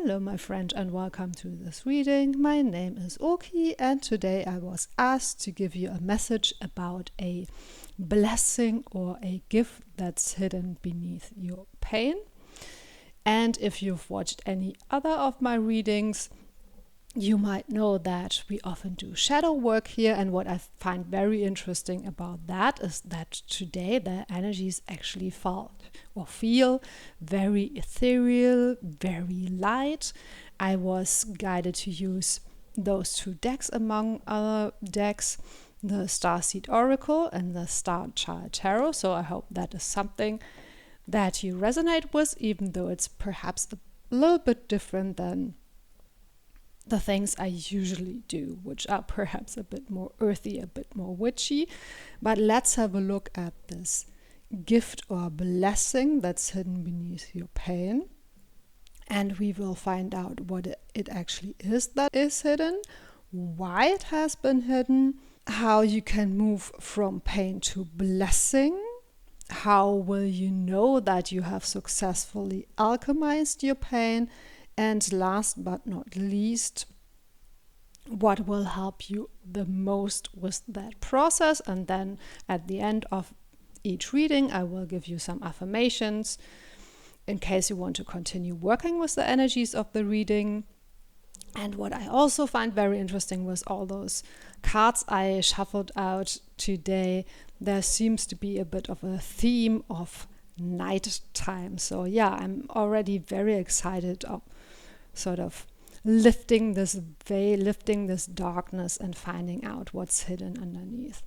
Hello, my friend, and welcome to this reading. My name is Oki, and today I was asked to give you a message about a blessing or a gift that's hidden beneath your pain. And if you've watched any other of my readings, you might know that we often do shadow work here, and what I find very interesting about that is that today the energies actually feel very ethereal, very light. I was guided to use those two decks among other decks, the Starseed Oracle and the Starchild Tarot, so I hope that is something that you resonate with, even though it's perhaps a little bit different than the things I usually do, which are perhaps a bit more earthy, a bit more witchy. But let's have a look at this gift or blessing that's hidden beneath your pain. And we will find out what it actually is that is hidden, why it has been hidden, how you can move from pain to blessing. How will you know that you have successfully alchemized your pain? And last but not least, what will help you the most with that process? And then at the end of each reading, I will give you some affirmations in case you want to continue working with the energies of the reading. And what I also find very interesting was all those cards I shuffled out today. There seems to be a bit of a theme of night time. So yeah, I'm already very excited of sort of lifting this veil, lifting this darkness and finding out what's hidden underneath.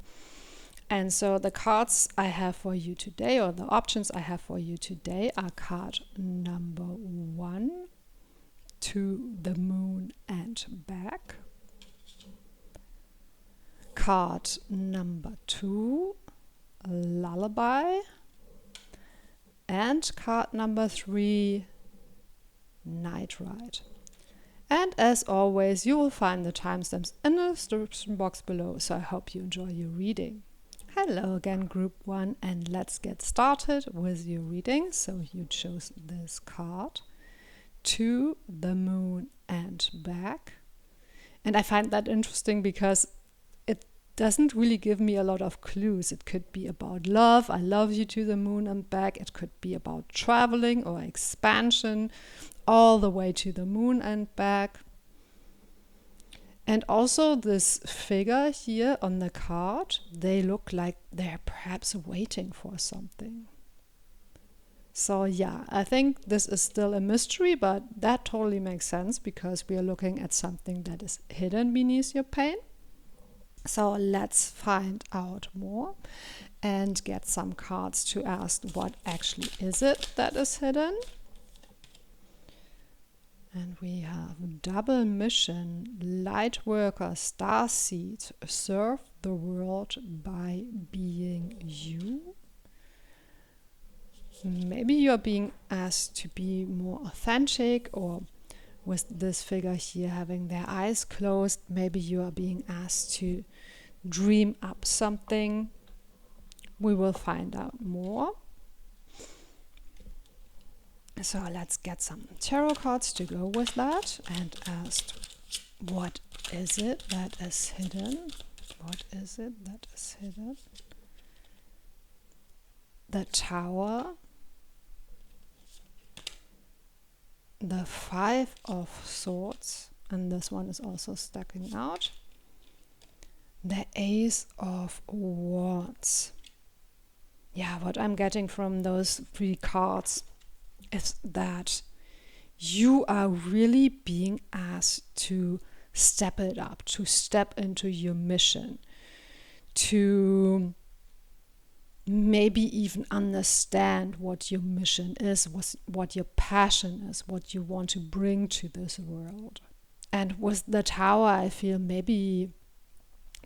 And so the cards I have for you today, or the options I have for you today, are card number 1, To the Moon and Back. Card number 2, Lullaby. And card number 3, Night Ride. And as always, you will find the timestamps in the description box below, so I hope you enjoy your reading. Hello again, group 1, and let's get started with your reading. So you chose this card, To the Moon and Back. And I find that interesting because it doesn't really give me a lot of clues. It could be about love, I love you to the moon and back. It could be about traveling or expansion, all the way to the moon and back. And also this figure here on the card, they look like they're perhaps waiting for something. So yeah, I think this is still a mystery, but that totally makes sense because we are looking at something that is hidden beneath your pain. So let's find out more and get some cards to ask what actually is it that is hidden. And we have Double Mission, Lightworker, Starseed, Serve the World by Being You. Maybe you're being asked to be more authentic, or with this figure here having their eyes closed, maybe you are being asked to dream up something. We will find out more. So let's get some tarot cards to go with that and ask, what is it that is hidden? What is it that is hidden? The Tower, the 5 of Swords, and this one is also stacking out. The Ace of Wands. Yeah, what I'm getting from those 3 cards is that you are really being asked to step it up, to step into your mission, to maybe even understand what your mission is, what your passion is, what you want to bring to this world. And with the Tower, I feel maybe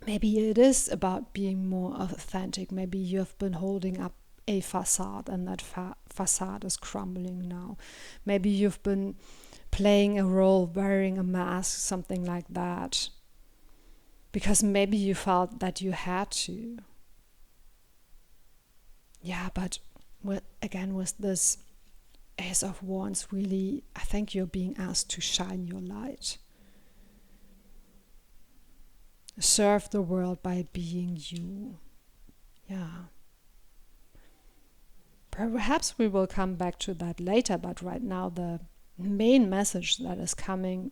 it is about being more authentic. Maybe you have been holding up a facade and that facade is crumbling now. Maybe you've been playing a role, wearing a mask, something like that, because maybe you felt that you had to. Yeah, but with this Ace of Wands, really, I think you're being asked to shine your light. Serve the world by being you. Yeah. Perhaps we will come back to that later, but right now the main message that is coming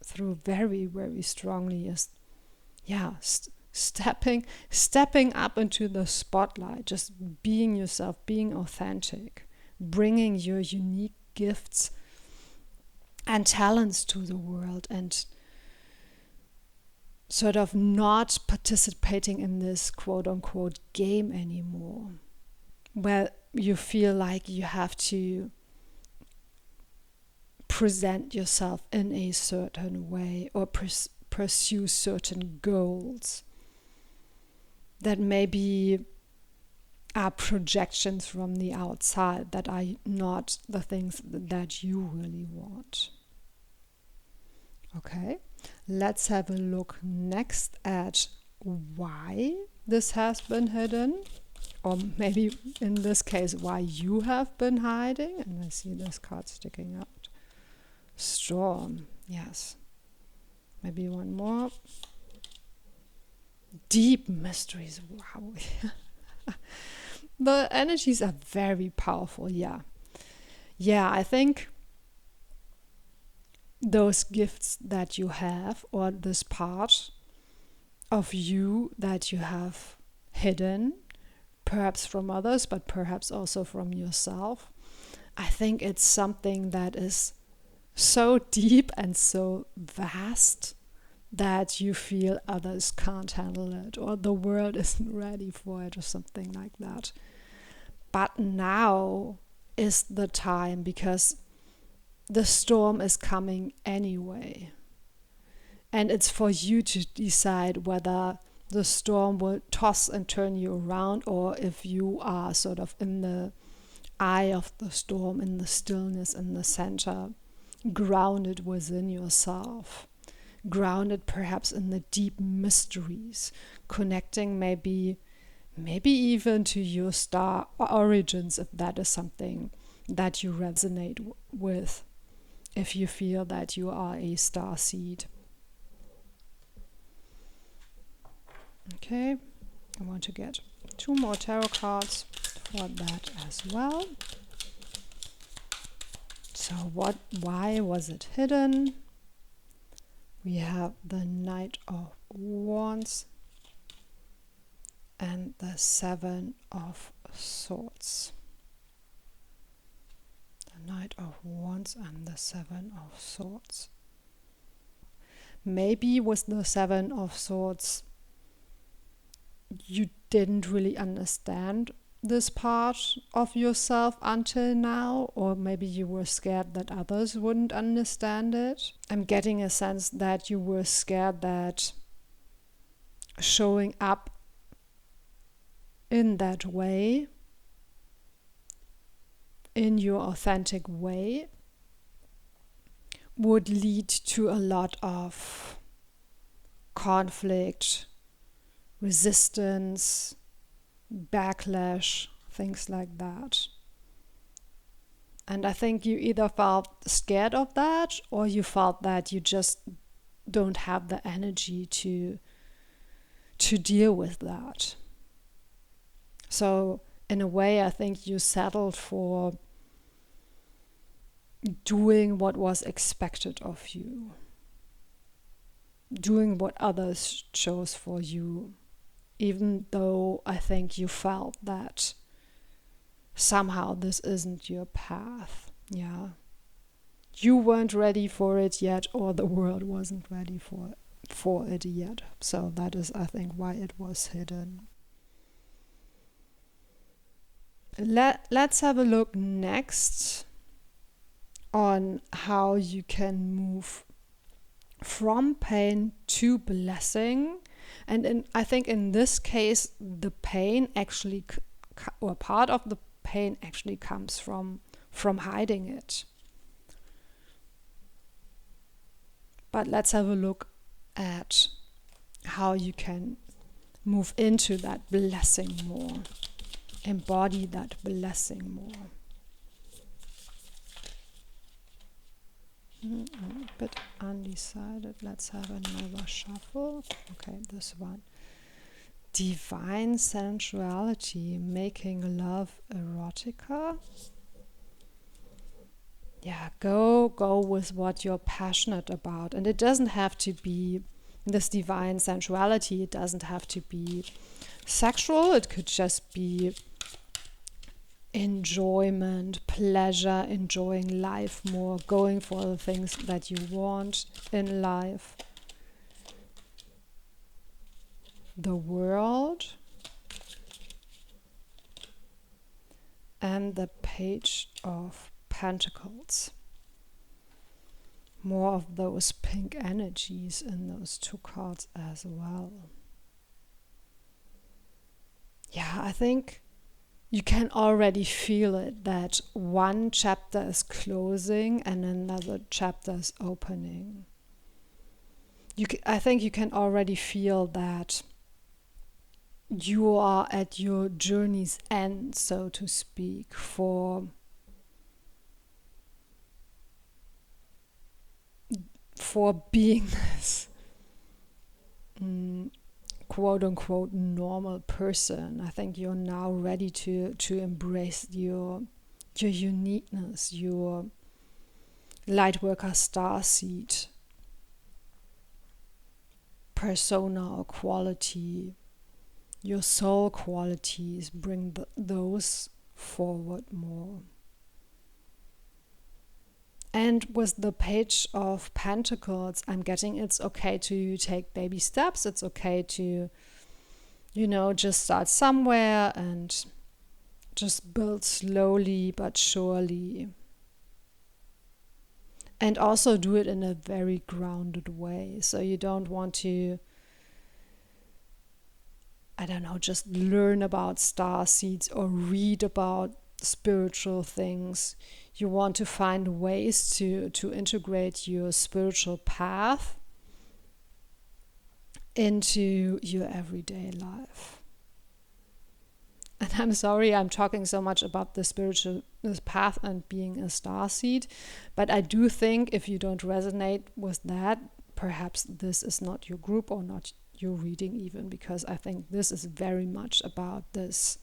through very, very strongly is, stepping up into the spotlight, just being yourself, being authentic, bringing your unique gifts and talents to the world, and sort of not participating in this quote-unquote game anymore, where you feel like you have to present yourself in a certain way or pursue certain goals that maybe are projections from the outside that are not the things that you really want. Okay, let's have a look next at why this has been hidden, or maybe in this case why you have been hiding. And I see this card sticking out. Storm, yes. Maybe one more. Deep mysteries, wow. The energies are very powerful, yeah. Yeah, I think those gifts that you have, or this part of you that you have hidden, perhaps from others, but perhaps also from yourself, I think it's something that is so deep and so vast that you feel others can't handle it, or the world isn't ready for it, or something like that. But now is the time, because the storm is coming anyway. And it's for you to decide whether the storm will toss and turn you around, or if you are sort of in the eye of the storm, in the stillness, in the center, grounded within yourself. Grounded perhaps in the deep mysteries, connecting maybe even to your star origins, if that is something that you resonate with, if you feel that you are a starseed. Okay, I want to get 2 more tarot cards for that as well. So why was it hidden? We have the Knight of Wands and the 7 of Swords. The Knight of Wands and the 7 of Swords. Maybe with the 7 of Swords, you didn't really understand this part of yourself until now, or maybe you were scared that others wouldn't understand it. I'm getting a sense that you were scared that showing up in that way, in your authentic way, would lead to a lot of conflict, resistance, backlash, things like that. And I think you either felt scared of that, or you felt that you just don't have the energy to deal with that. So in a way, I think you settled for doing what was expected of you, doing what others chose for you, even though I think you felt that somehow this isn't your path. Yeah, you weren't ready for it yet, or the world wasn't ready for it yet. So that is, I think, why it was hidden. Let's have a look next on how you can move from pain to blessing. And I think in this case, the pain actually, or part of the pain actually comes from hiding it. But let's have a look at how you can move into that blessing more, embody that blessing more. bit undecided. Let's have another shuffle. Okay, this one. Divine sensuality, making love erotica. Yeah, go with what you're passionate about. And it doesn't have to be this divine sensuality. It doesn't have to be sexual. It could just be enjoyment, pleasure, enjoying life more, going for the things that you want in life. The world. And the Page of Pentacles. More of those pink energies in those two cards as well. Yeah, I think you can already feel it, that one chapter is closing and another chapter is opening. I think you can already feel that you are at your journey's end, so to speak, for being this quote-unquote normal person. I think you're now ready to embrace your uniqueness, your Lightworker Starseed persona or quality, your soul qualities. Bring those forward more. And with the Page of Pentacles, I'm getting it's okay to take baby steps. It's okay to, just start somewhere and just build slowly but surely. And also do it in a very grounded way. So you don't want to, just learn about star seeds or read about spiritual things. You want to find ways to integrate your spiritual path into your everyday life. And I'm sorry I'm talking so much about this path and being a starseed, but I do think if you don't resonate with that, perhaps this is not your group or not your reading even, because I think this is very much about this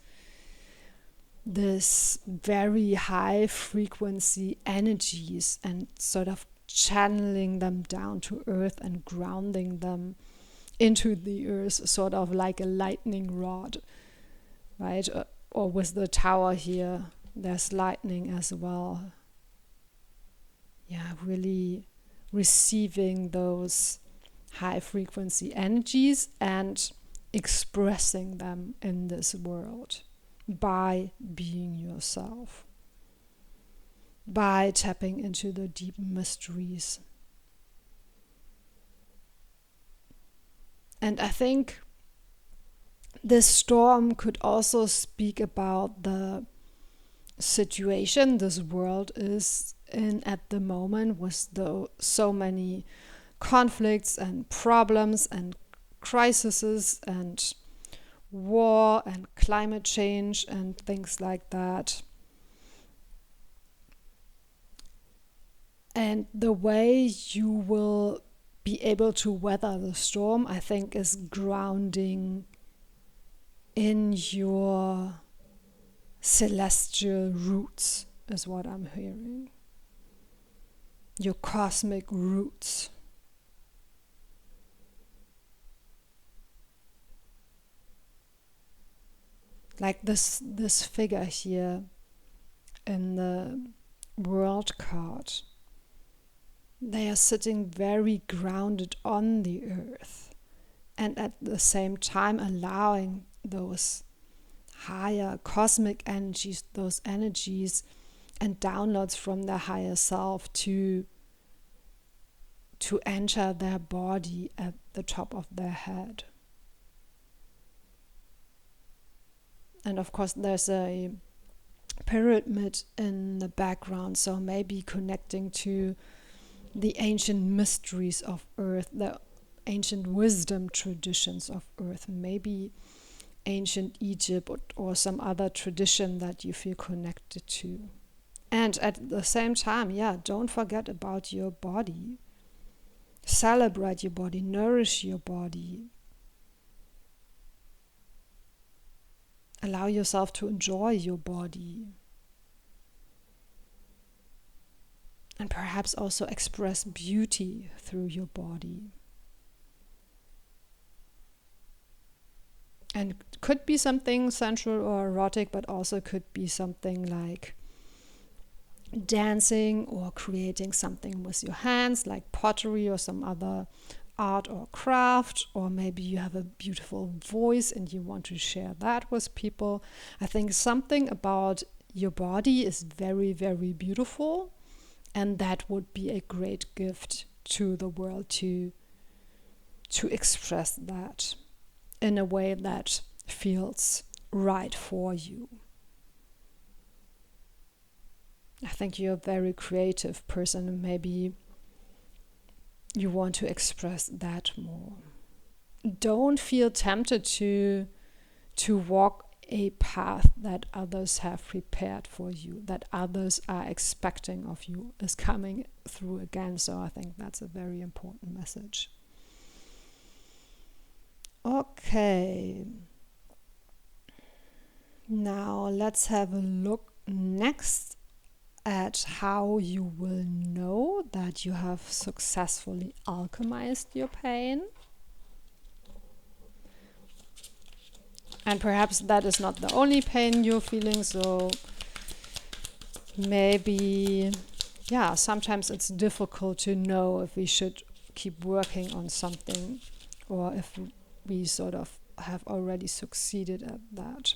very high frequency energies and sort of channeling them down to earth and grounding them into the earth, sort of like a lightning rod, right? Or with the tower here, there's lightning as well. Yeah, really receiving those high frequency energies and expressing them in this world by being yourself, by tapping into the deep mysteries. And I think this storm could also speak about the situation this world is in at the moment, with so many conflicts and problems and crises and war and climate change and things like that. And the way you will be able to weather the storm, I think, is grounding in your celestial roots, is what I'm hearing. Your cosmic roots. Like this figure here in the World card. They are sitting very grounded on the earth, and at the same time allowing those higher cosmic energies, those energies and downloads from their higher self to enter their body at the top of their head. And of course there's a pyramid in the background, so maybe connecting to the ancient mysteries of earth, the ancient wisdom traditions of earth, maybe ancient Egypt or some other tradition that you feel connected to. And at the same time, don't forget about your body. Celebrate your body, nourish your body. Allow yourself to enjoy your body. And perhaps also express beauty through your body. And it could be something sensual or erotic, but also could be something like dancing or creating something with your hands, like pottery or some other art or craft, or maybe you have a beautiful voice and you want to share that with people. I think something about your body is very, very beautiful, and that would be a great gift to the world to express that in a way that feels right for you. I think you're a very creative person, and maybe you want to express that more. Don't feel tempted to walk a path that others have prepared for you, that others are expecting of you, is coming through again. So I think that's a very important message. Okay. Now let's have a look next at how you will know that you have successfully alchemized your pain. And perhaps that is not the only pain you're feeling, so maybe, sometimes it's difficult to know if we should keep working on something or if we sort of have already succeeded at that.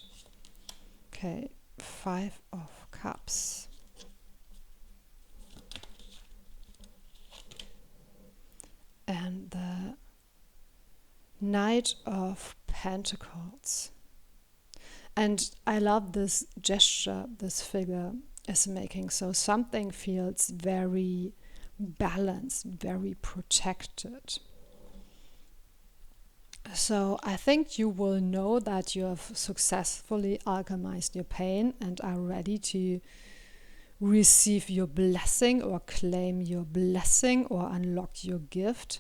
Okay, 5 of Cups. And the Knight of Pentacles. And I love this gesture this figure is making. So something feels very balanced, very protected. So I think you will know that you have successfully alchemized your pain and are ready to receive your blessing or claim your blessing or unlock your gift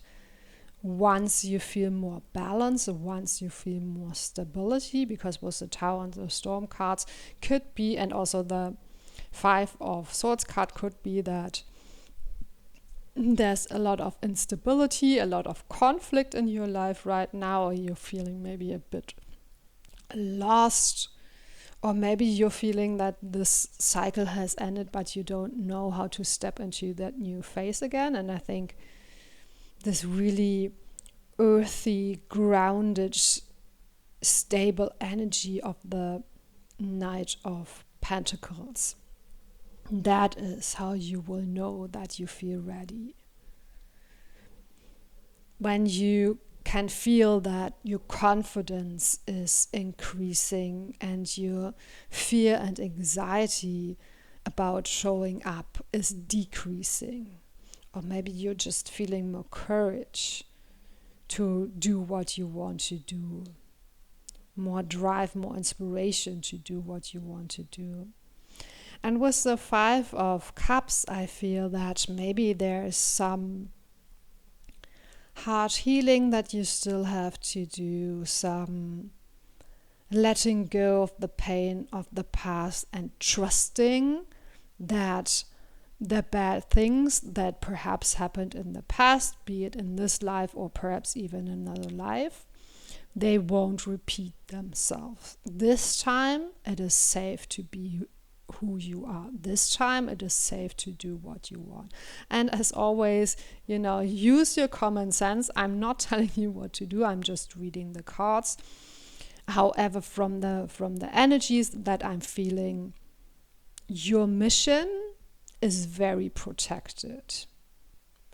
once you feel more balance, once you feel more stability, because with the Tower and the Storm cards could be, and also the 5 of Swords card could be, that there's a lot of instability, a lot of conflict in your life right now, or you're feeling maybe a bit lost, or maybe you're feeling that this cycle has ended, but you don't know how to step into that new phase again. And I think this really earthy, grounded, stable energy of the Knight of Pentacles, that is how you will know that you feel ready. When you can feel that your confidence is increasing and your fear and anxiety about showing up is decreasing, or maybe you're just feeling more courage to do what you want to do, more drive, more inspiration to do what you want to do. And with the 5 of Cups, I feel that maybe there is some heart healing that you still have to do, some letting go of the pain of the past and trusting that the bad things that perhaps happened in the past, be it in this life or perhaps even another life, they won't repeat themselves. This time it is safe to be who you are. This time it is safe to do what you want. And as always, use your common sense. I'm not telling you what to do. I'm just reading the cards. However, from the energies that I'm feeling, your mission is very protected.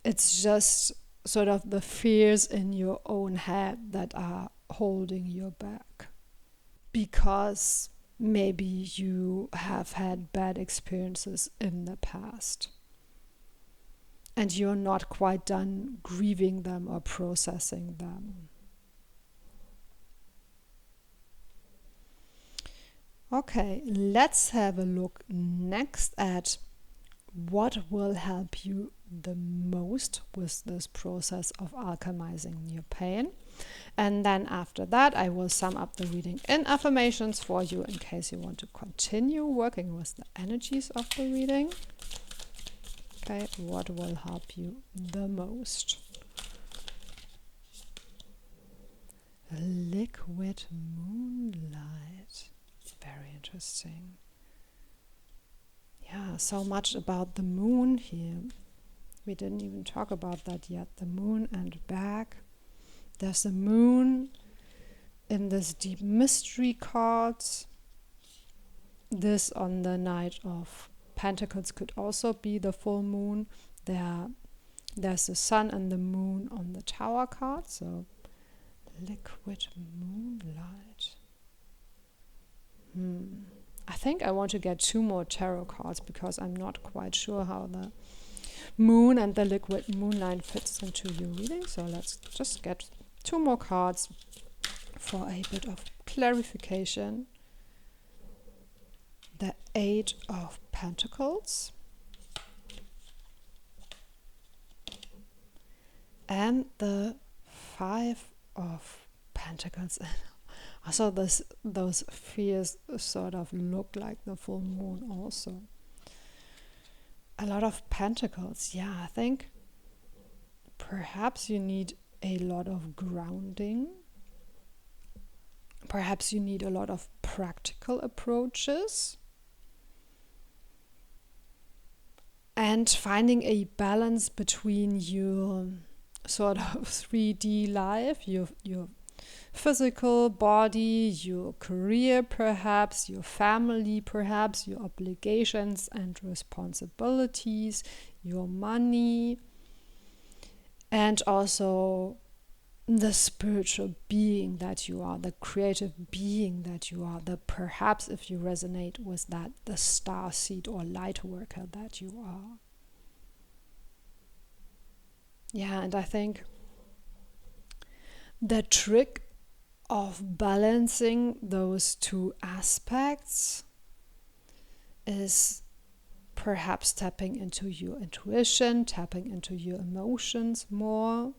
It's just sort of the fears in your own head that are holding you back, because maybe you have had bad experiences in the past and you're not quite done grieving them or processing them. Okay, let's have a look next at what will help you the most with this process of alchemizing your pain. And then after that, I will sum up the reading in affirmations for you in case you want to continue working with the energies of the reading. Okay, what will help you the most? Liquid moonlight. Very interesting. Yeah, so much about the moon here. We didn't even talk about that yet. The moon and back. There's the moon in this deep mystery cards. This on the Knight of Pentacles could also be the full moon. There's the sun and the moon on the Tower card. So liquid moonlight. I think I want to get 2 more tarot cards because I'm not quite sure how the moon and the liquid moonlight fits into your reading. So let's just get 2 more cards for a bit of clarification. The 8 of Pentacles and the 5 of Pentacles. Also, those fears sort of look like the full moon also. A lot of pentacles. Yeah, I think perhaps you need a lot of grounding. Perhaps you need a lot of practical approaches. And finding a balance between your sort of 3D life, your physical body, your career perhaps, your family perhaps, your obligations and responsibilities, your money, and also the spiritual being that you are, the creative being that you are, the perhaps, if you resonate with that, the starseed or light worker that you are. Yeah, and I think the trick of balancing those 2 aspects is perhaps tapping into your intuition, tapping into your emotions more.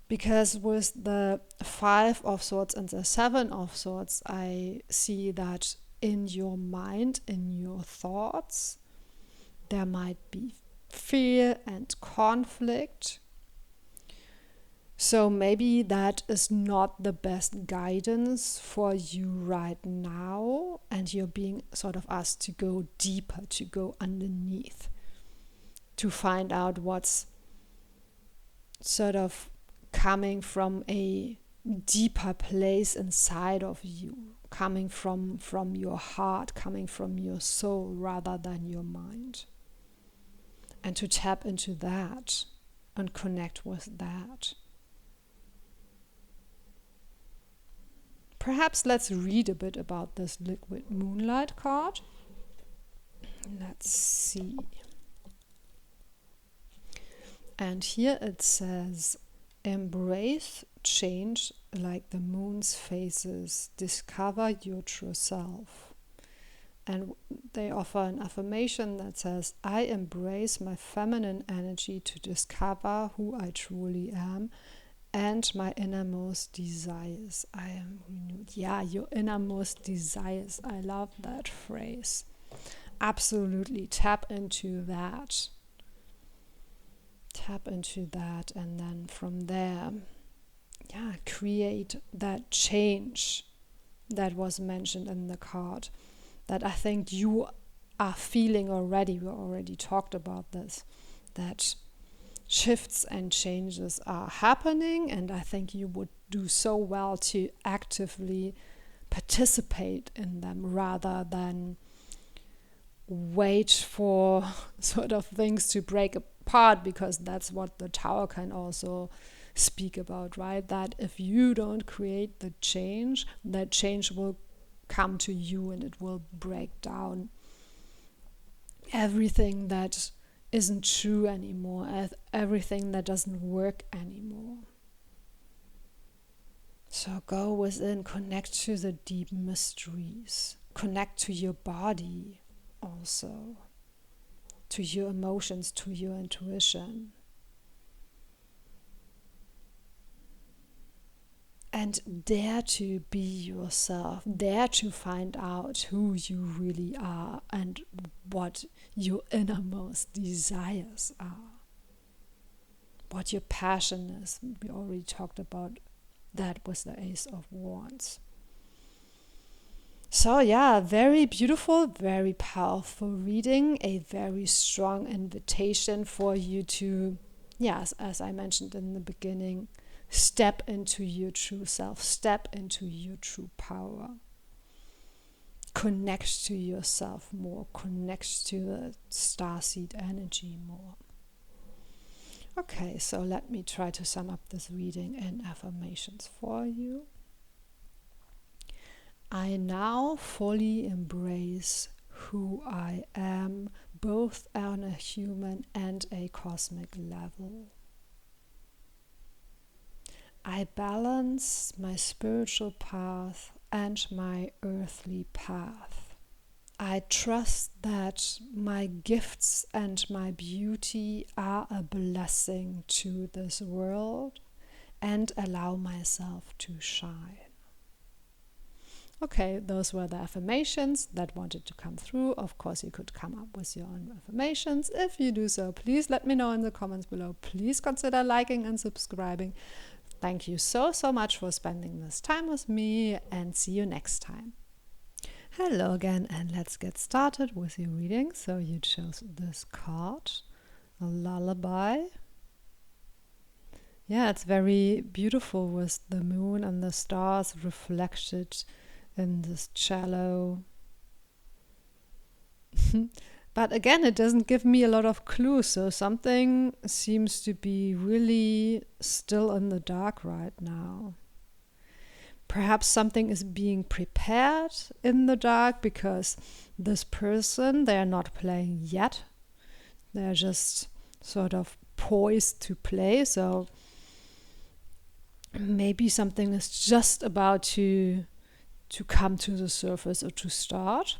Because with the 5 of Swords and the 7 of Swords, I see that in your mind, in your thoughts, there might be fear and conflict. So maybe that is not the best guidance for you right now, and you're being sort of asked to go deeper, to go underneath, to find out what's sort of coming from a deeper place inside of you, coming from your heart, coming from your soul rather than your mind. And to tap into that and connect with that. Perhaps let's read a bit about this liquid moonlight card. Let's see. And here it says, embrace change like the moon's phases. Discover your true self. And they offer an affirmation that says, I embrace my feminine energy to discover who I truly am and my innermost desires. I am renewed. Yeah, your innermost desires. I love that phrase. Absolutely. Tap into that. Tap into that, and then from there, create that change that was mentioned in the card, that I think you are feeling already. We already talked about this, that shifts and changes are happening, and I think you would do so well to actively participate in them rather than wait for sort of things to break apart, because that's what the Tower can also speak about, right? That if you don't create the change, that change will come to you and it will break down everything that isn't true anymore, everything that doesn't work anymore. So go within, connect to the deep mysteries, connect to your body also. to your emotions, to your intuition. And dare to be yourself, dare to find out who you really are and what your innermost desires are, what your passion is. We already talked about that with the Ace of Wands. So yeah, very beautiful, very powerful reading, a very strong invitation for you to, yes, as I mentioned in the beginning, step into your true self, step into your true power. Connect to yourself more, connect to the starseed energy more. Okay, so let me try to sum up this reading in affirmations for you. I now fully embrace who I am, both on a human and a cosmic level. I balance my spiritual path and my earthly path. I trust that my gifts and my beauty are a blessing to this world and allow myself to shine. Okay, those were the affirmations that wanted to come through. Of course, you could come up with your own affirmations. If you do so, please let me know in the comments below. Please consider liking and subscribing. Thank you so much for spending this time with me, and see you next time. Hello again, and let's get started with your reading. So you chose this card, a lullaby. Yeah, it's very beautiful with the moon and the stars reflected in this cello. But again, it doesn't give me a lot of clues, so something seems to be really still in the dark right now. Perhaps something is being prepared in the dark because this person, they're not playing yet. They're just sort of poised to play, so maybe something is just about to come to the surface or to start.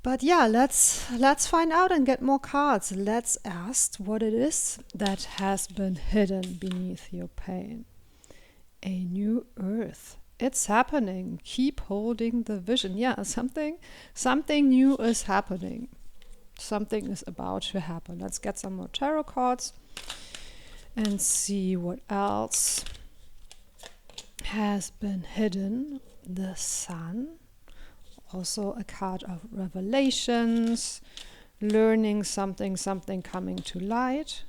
But yeah, let's find out and get more cards. Let's ask what it is that has been hidden beneath your pain. A new earth. It's happening. Keep holding the vision. Yeah, something new is happening. Something is about to happen. Let's get some more tarot cards and see what else has been hidden. The Sun. Also a card of revelations, learning something coming to light.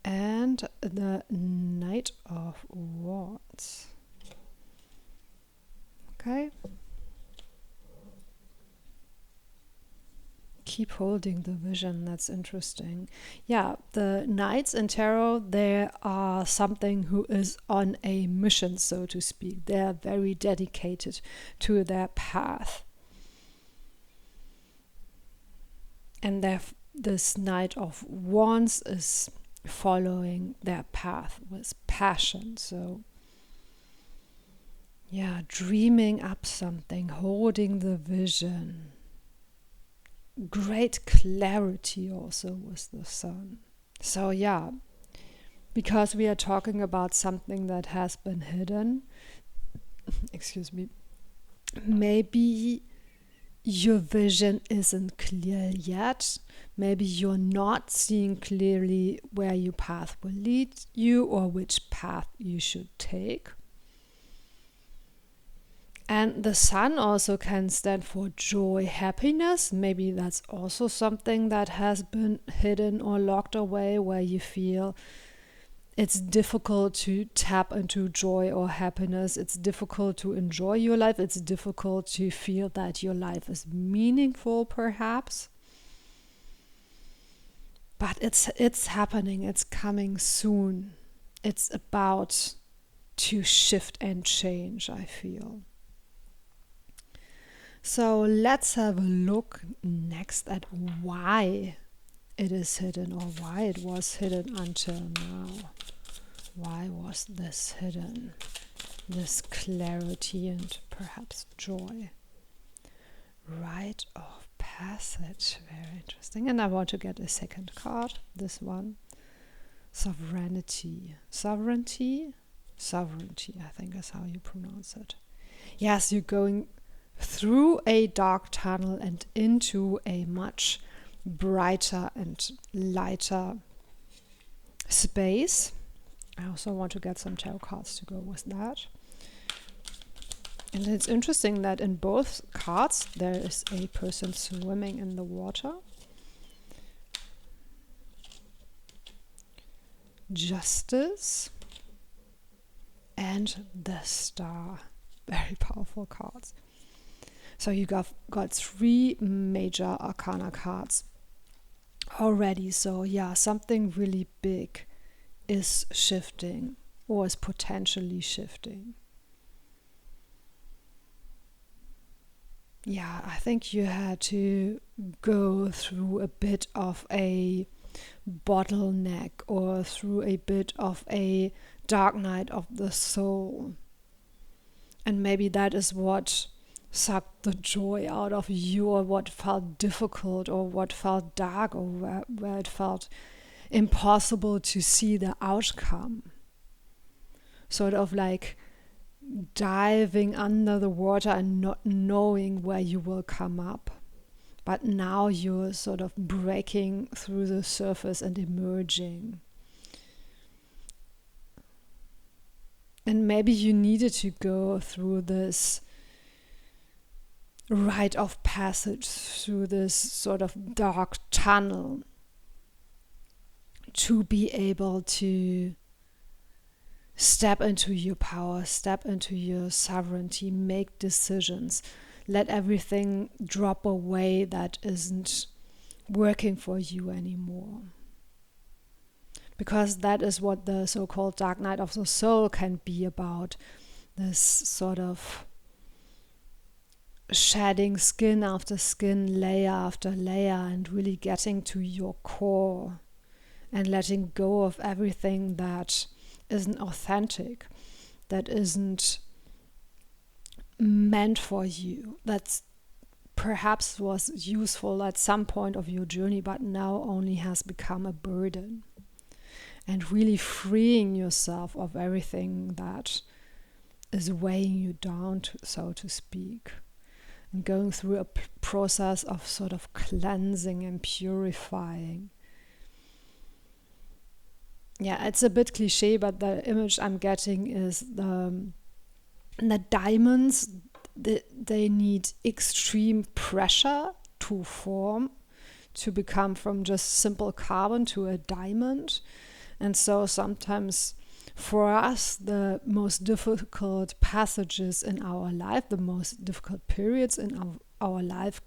And the Knight of Wands. Okay. Keep holding the vision. That's interesting. Yeah, the Knights in tarot, they are something who is on a mission, so to speak. They're very dedicated to their path. And this Knight of Wands is following their path with passion. So yeah, dreaming up something, holding the vision. Great clarity also with the Sun. So yeah, because we are talking about something that has been hidden, excuse me, maybe your vision isn't clear yet. Maybe you're not seeing clearly where your path will lead you or which path you should take. And the Sun also can stand for joy, happiness. Maybe that's also something that has been hidden or locked away, where you feel it's difficult to tap into joy or happiness. It's difficult to enjoy your life. It's difficult to feel that your life is meaningful, perhaps. But it's happening. It's coming soon. It's about to shift and change, I feel. So let's have a look next at why it is hidden, or why it was hidden until now. Why was this hidden? This clarity and perhaps joy. Rite of Passage. passage. Very interesting. And I want to get a second card. This one. Sovereignty. Sovereignty? Sovereignty, I think is how you pronounce it. Yes, you're going through a dark tunnel and into a much brighter and lighter space. I also want to get some tarot cards to go with that. And it's interesting that in both cards there is a person swimming in the water. Justice and the Star. Very powerful cards. So you got 3 major arcana cards already. So yeah, something really big is shifting or is potentially shifting. Yeah, I think you had to go through a bit of a bottleneck or through a bit of a dark night of the soul. And maybe that is what sucked the joy out of you, or what felt difficult, or what felt dark, or where it felt impossible to see the outcome. Sort of like diving under the water and not knowing where you will come up. But now you're sort of breaking through the surface and emerging. And maybe you needed to go through this rite of passage, through this sort of dark tunnel, to be able to step into your power, step into your sovereignty, make decisions, let everything drop away that isn't working for you anymore. Because that is what the so-called dark night of the soul can be about. This sort of shedding skin after skin, layer after layer, and really getting to your core and letting go of everything that isn't authentic, that isn't meant for you, that perhaps was useful at some point of your journey, but now only has become a burden. And really freeing yourself of everything that is weighing you down, so to speak. And going through a process of sort of cleansing and purifying. Yeah, it's a bit cliche, but the image I'm getting is the diamonds. They need extreme pressure to form, to become from just simple carbon to a diamond. And so sometimes for us, the most difficult passages in our life, the most difficult periods in our life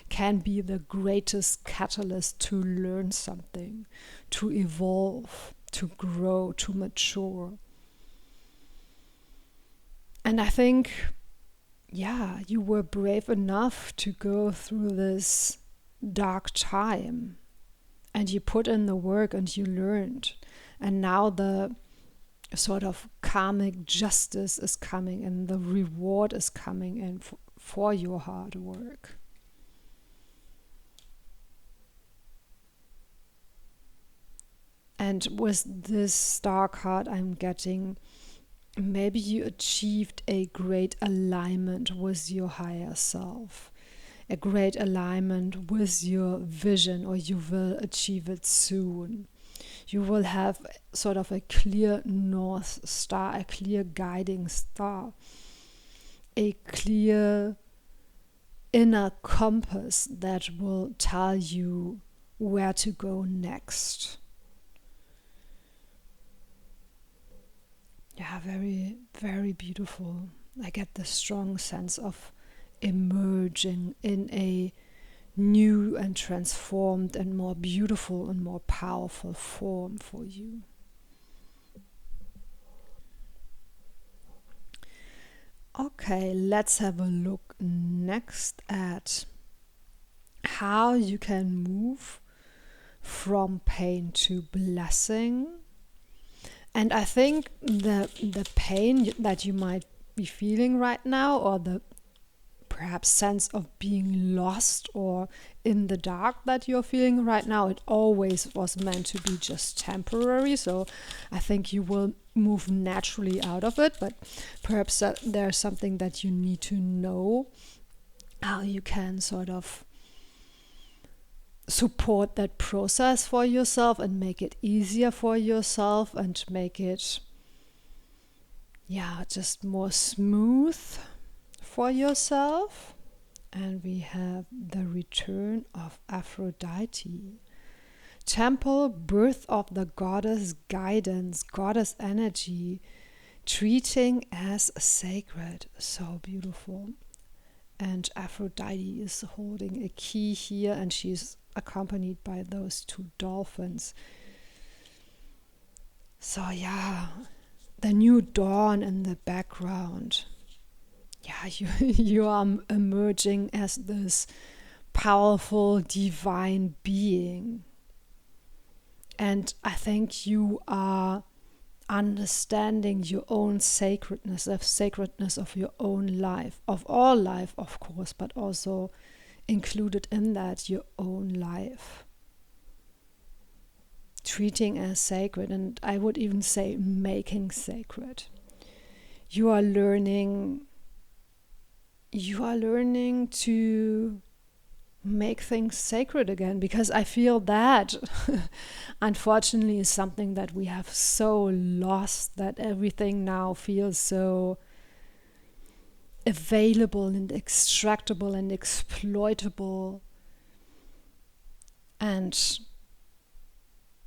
can be the greatest catalyst to learn something, to evolve, to grow, to mature. And I think, yeah, you were brave enough to go through this dark time, and you put in the work and you learned. And now the sort of karmic justice is coming, and the reward is coming in for your hard work. And with this star card I'm getting, maybe you achieved a great alignment with your higher self, a great alignment with your vision, or you will achieve it soon. You will have sort of a clear north star, a clear guiding star, a clear inner compass that will tell you where to go next. Yeah, very, very beautiful. I get the strong sense of emerging in a new and transformed and more beautiful and more powerful form for you. Okay, let's have a look next at how you can move from pain to blessing. And I think the pain that you might be feeling right now, or perhaps sense of being lost or in the dark that you're feeling right now. It always was meant to be just temporary, so I think you will move naturally out of it, but perhaps there's something that you need to know, how you can sort of support that process for yourself and make it easier for yourself and make it just more smooth for yourself. And we have the return of Aphrodite. Temple, birth of the goddess, guidance, goddess energy, treating as sacred. So beautiful. And Aphrodite is holding a key here, and she's accompanied by those two dolphins. So the new dawn in the background. You are emerging as this powerful divine being. And I think you are understanding your own sacredness of your own life, of all life, of course, but also included in that your own life. Treating as sacred, and I would even say making sacred. You are learning to make things sacred again, because I feel that unfortunately is something that we have so lost, that everything now feels so available and extractable and exploitable, and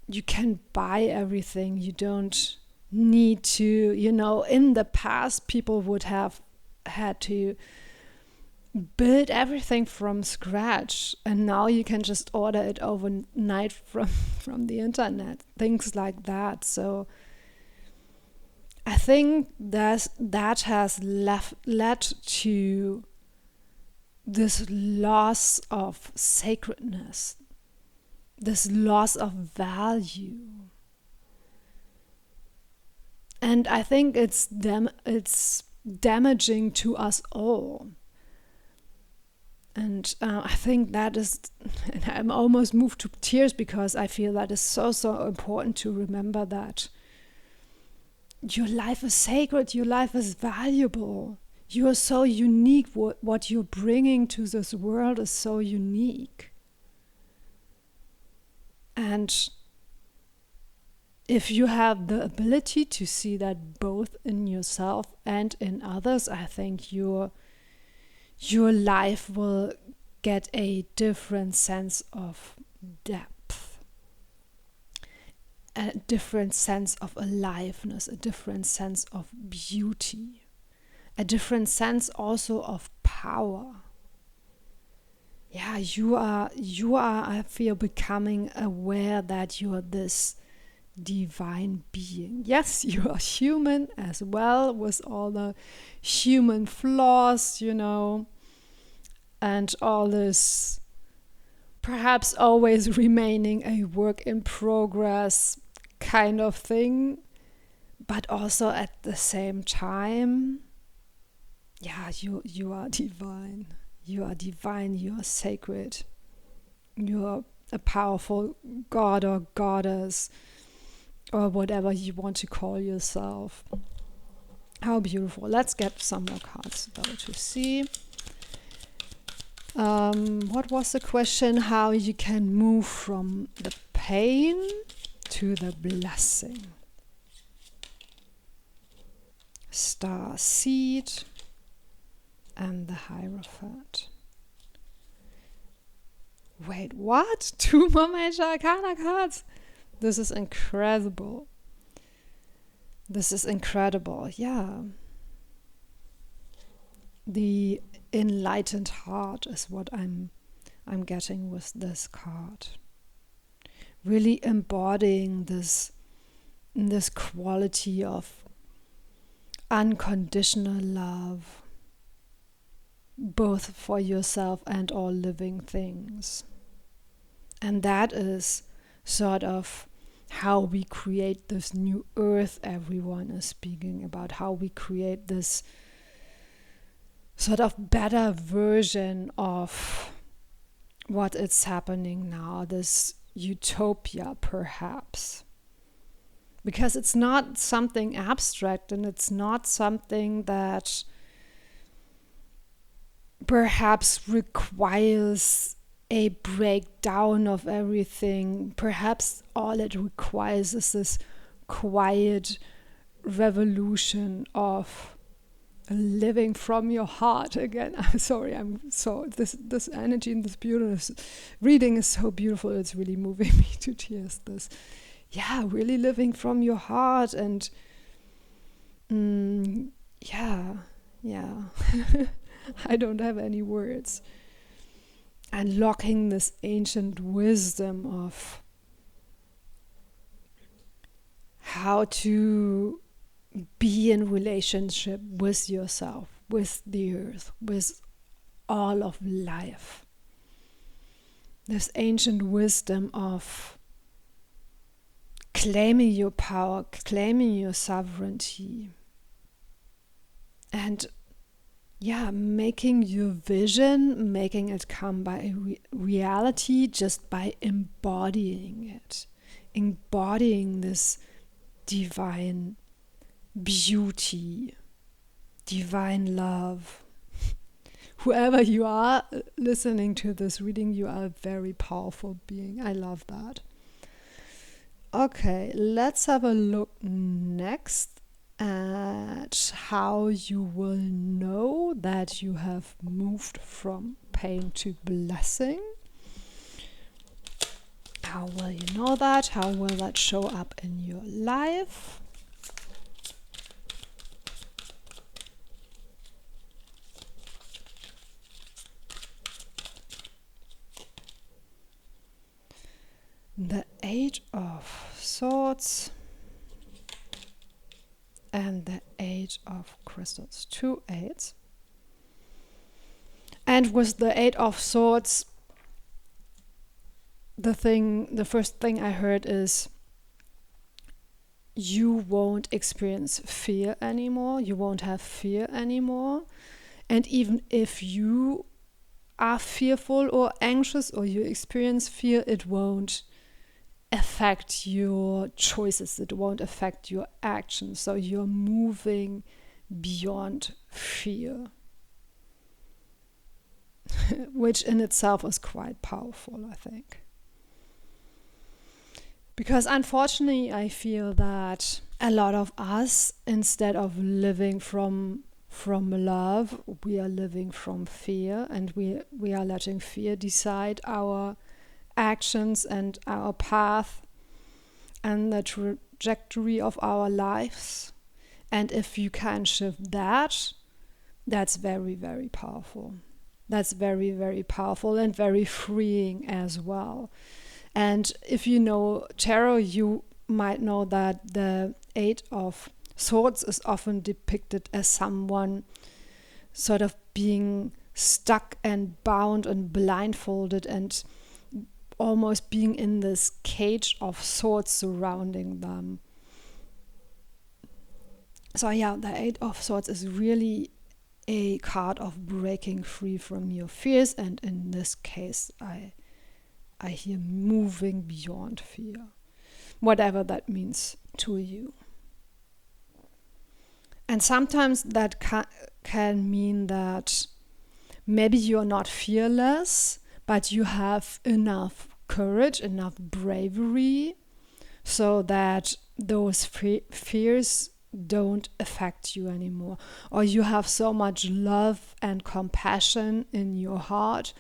you can buy everything. You don't need to, in the past people would have had to build everything from scratch, and now you can just order it overnight from the internet, things like that. So I think that has led to this loss of sacredness, this loss of value. And I think it's damaging to us all. And I think that is, and I'm almost moved to tears, because I feel that is so important to remember that your life is sacred, your life is valuable. You are so unique. What you're bringing to this world is so unique. And if you have the ability to see that both in yourself and in others, I think your life will get a different sense of depth, a different sense of aliveness, a different sense of beauty, a different sense also of power. You are, I feel, becoming aware that you are this divine being. Yes, you are human as well, with all the human flaws, and all this perhaps always remaining a work in progress kind of thing, but also at the same time, you are divine. You are divine, you are sacred. You are a powerful god or goddess, or whatever you want to call yourself. How beautiful. Let's get some more cards though to see. What was the question? How you can move from the pain to the blessing. Starseed and the Hierophant. Wait, what? 2 more major arcana cards? This is incredible. Yeah. The enlightened heart is what I'm getting with this card. Really embodying this quality of unconditional love, both for yourself and all living things. And that is sort of how we create this new earth everyone is speaking about, how we create this sort of better version of what is happening now, this utopia perhaps. Because it's not something abstract, and it's not something that perhaps requires a breakdown of everything. Perhaps all it requires is this quiet revolution of living from your heart again. I'm sorry, this energy and this beautiful reading is so beautiful. It's really moving me to tears. This, really living from your heart, and yeah. I don't have any words. Unlocking this ancient wisdom of how to be in relationship with yourself, with the earth, with all of life. This ancient wisdom of claiming your power, claiming your sovereignty, and making your vision, making it come by reality just by embodying it, embodying this divine beauty, divine love. Whoever you are listening to this reading, you are a very powerful being. I love that. Okay, let's have a look next at how you will know that you have moved from pain to blessing. How will you know that? How will that show up in your life? The Eight of Swords and the Eight of Crystals. 2 eights. And with the Eight of Swords, the first thing I heard is you won't experience fear anymore. You won't have fear anymore. And even if you are fearful or anxious, or you experience fear, it won't affect your choices. It won't affect your actions. So you're moving beyond fear, which in itself is quite powerful, I think. Because unfortunately, I feel that a lot of us, instead of living from love, we are living from fear, and we are letting fear decide our actions and our path and the trajectory of our lives. And if you can shift that, that's very, very powerful. That's very, very powerful and very freeing as well. And if you know tarot, you might know that the Eight of Swords is often depicted as someone sort of being stuck and bound and blindfolded and almost being in this cage of swords surrounding them. So the Eight of Swords is really a card of breaking free from your fears, and in this case I hear moving beyond fear, whatever that means to you. And sometimes that can mean that maybe you're not fearless, but you have enough courage, enough bravery, so that those fears don't affect you anymore. Or you have so much love and compassion in your heart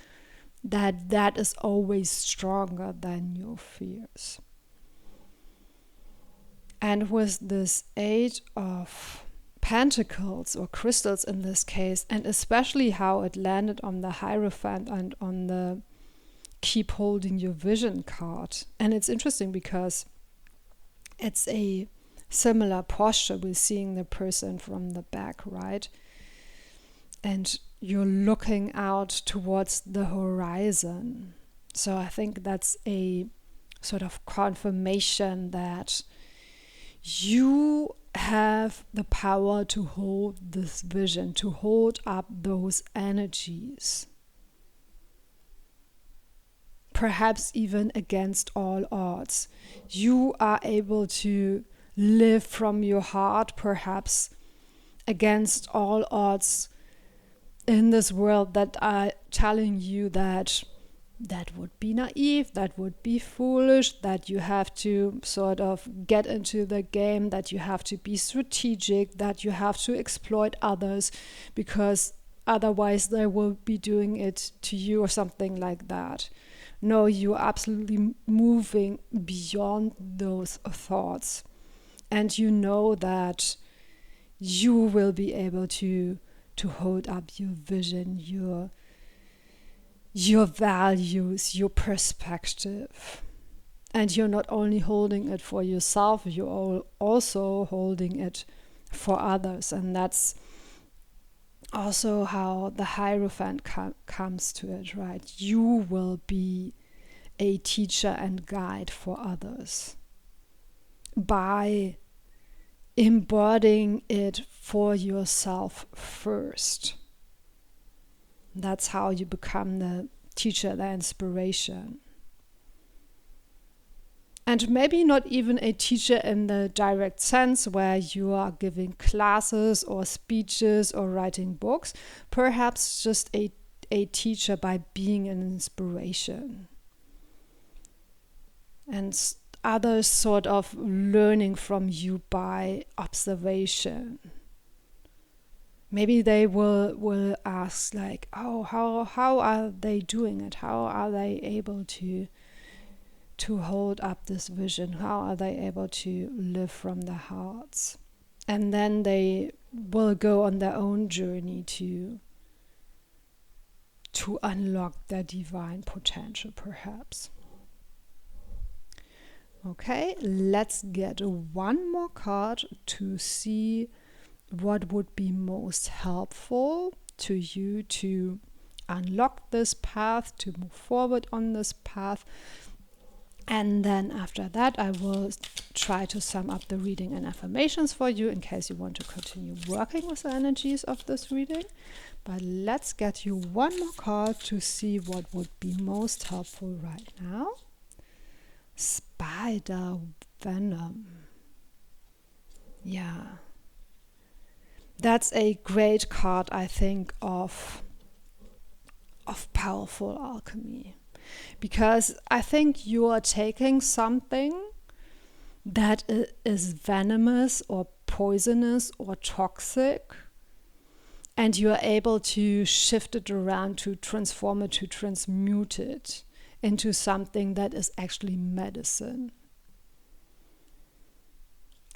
that is always stronger than your fears. And with this Eight of Pentacles, or crystals in this case, and especially how it landed on the Hierophant and on the Keep Holding Your Vision card. And it's interesting because it's a similar posture with seeing the person from the back, right? And you're looking out towards the horizon. So I think that's a sort of confirmation that you have the power to hold this vision, to hold up those energies. Perhaps even against all odds. You are able to live from your heart, perhaps against all odds in this world that are telling you that would be naive, that would be foolish, that you have to sort of get into the game, that you have to be strategic, that you have to exploit others because otherwise they will be doing it to you or something like that. No, you're absolutely moving beyond those thoughts. And you know that you will be able to hold up your vision, your values, your perspective. And you're not only holding it for yourself, you're also holding it for others. And that's also how the Hierophant comes to it, right? You will be a teacher and guide for others by embodying it for yourself first. That's how you become the teacher, the inspiration. And maybe not even a teacher in the direct sense where you are giving classes or speeches or writing books. Perhaps just a teacher by being an inspiration. And others sort of learning from you by observation. Maybe they will ask like, oh, how are they doing it? How are they able to hold up this vision? How are they able to live from their hearts? And then they will go on their own journey to unlock their divine potential, perhaps. Okay, let's get one more card to see what would be most helpful to you to unlock this path, to move forward on this path. And then after that, I will try to sum up the reading and affirmations for you in case you want to continue working with the energies of this reading. But let's get you one more card to see what would be most helpful right now. Spider venom. Yeah. That's a great card, I think, of powerful alchemy. Because I think you are taking something that is venomous or poisonous or toxic, and you are able to shift it around, to transform it, to transmute it into something that is actually medicine.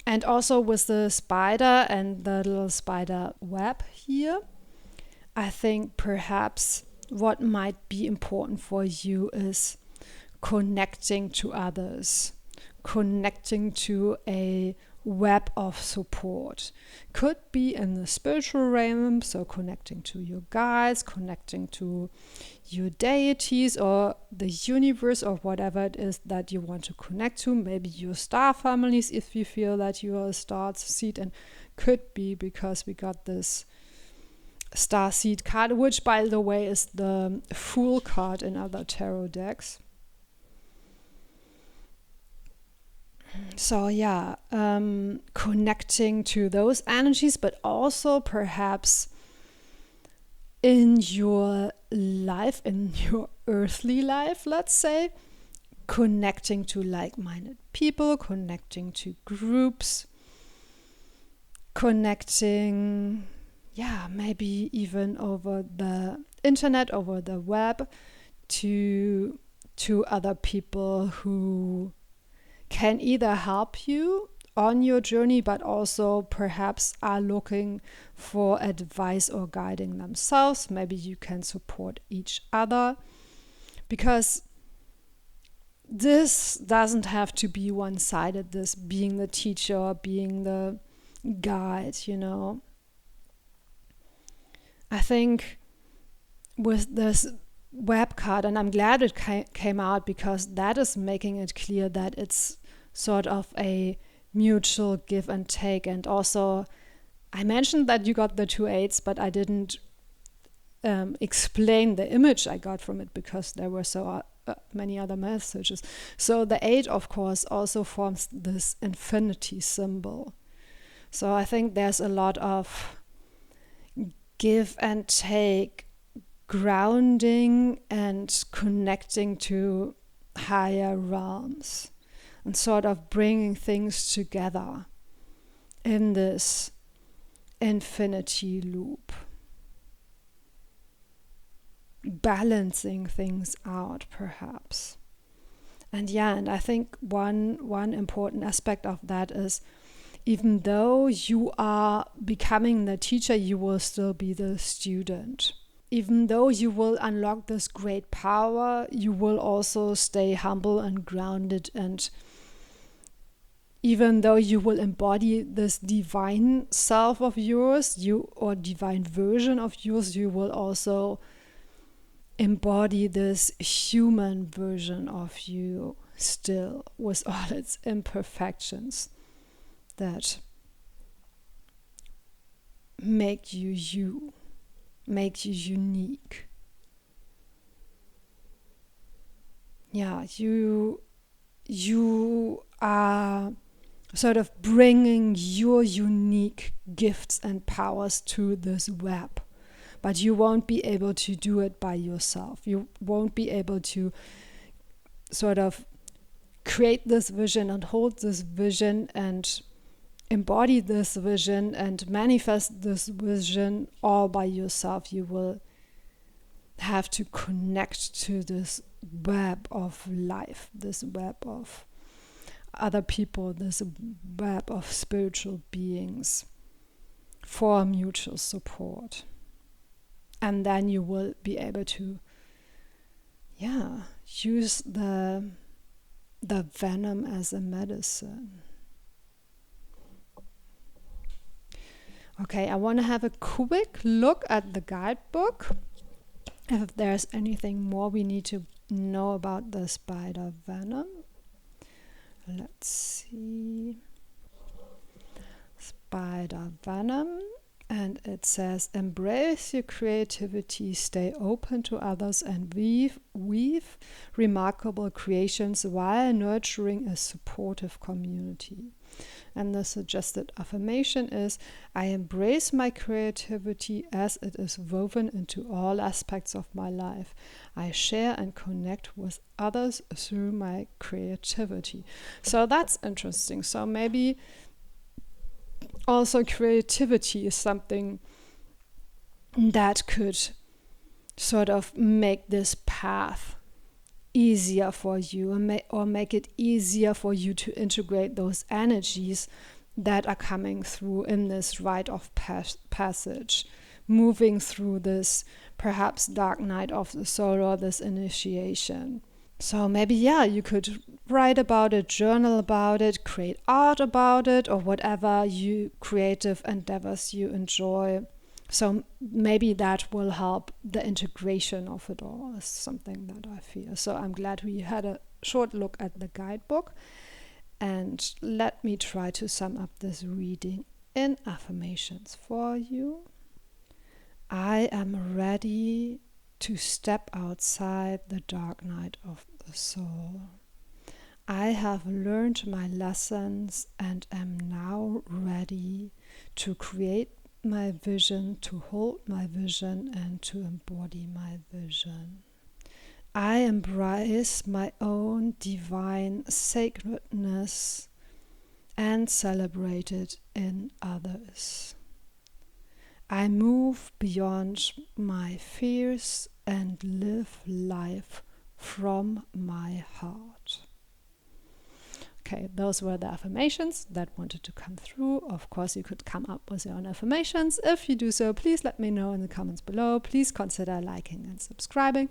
And also with the spider and the little spider web here, I think perhaps what might be important for you is connecting to others, connecting to a web of support. Could be in the spiritual realm, so connecting to your guides, connecting to your deities or the universe or whatever it is that you want to connect to. Maybe your star families if you feel that you are a Starseed, and could be because we got this Starseed card, which by the way is the Fool card in other tarot decks. So yeah, connecting to those energies, but also perhaps in your life, in your earthly life, let's say, connecting to like-minded people, connecting to groups, connecting, maybe even over the internet, over the web, to other people who can either help you on your journey, but also perhaps are looking for advice or guiding themselves. Maybe you can support each other, because this doesn't have to be one-sided, this being the teacher, being the guide, I think with this web card, and I'm glad it came out, because that is making it clear that it's sort of a mutual give and take. And also, I mentioned that you got the 2 8s, but I didn't explain the image I got from it because there were so many other messages. So the 8, of course, also forms this infinity symbol. So I think there's a lot of give and take, grounding and connecting to higher realms, and sort of bringing things together in this infinity loop, balancing things out perhaps. And I think one important aspect of that is, even though you are becoming the teacher, you will still be the student. Even though you will unlock this great power, you will also stay humble and grounded. And even though you will embody this divine self of yours, or divine version of yours, you will also embody this human version of you still, with all its imperfections that make you you, make you unique. You are sort of bringing your unique gifts and powers to this web, but you won't be able to do it by yourself. You won't be able to sort of create this vision and hold this vision and embody this vision and manifest this vision all by yourself. You will have to connect to this web of life, this web of other people, this web of spiritual beings for mutual support. And then you will be able to use the venom as a medicine. Okay, I want to have a quick look at the guidebook, if there's anything more we need to know about the spider venom. Let's see. Spider venom. And it says, embrace your creativity, stay open to others, and weave remarkable creations while nurturing a supportive community. And the suggested affirmation is, I embrace my creativity as it is woven into all aspects of my life. I share and connect with others through my creativity. So that's interesting. So maybe also creativity is something that could sort of make this path easier for you, or make it easier for you to integrate those energies that are coming through in this rite of passage, moving through this perhaps dark night of the soul, or this initiation. So maybe, you could write about it, journal about it, create art about it, or whatever creative endeavors you enjoy. So maybe that will help the integration of it all, is something that I feel. So I'm glad we had a short look at the guidebook. And let me try to sum up this reading in affirmations for you. I am ready to step outside the dark night of the soul. I have learned my lessons and am now ready to create my vision, to hold my vision, and to embody my vision. I embrace my own divine sacredness and celebrate it in others. I move beyond my fears and live life from my heart. Okay, those were the affirmations that wanted to come through. Of course, you could come up with your own affirmations. If you do so, please let me know in the comments below. Please consider liking and subscribing.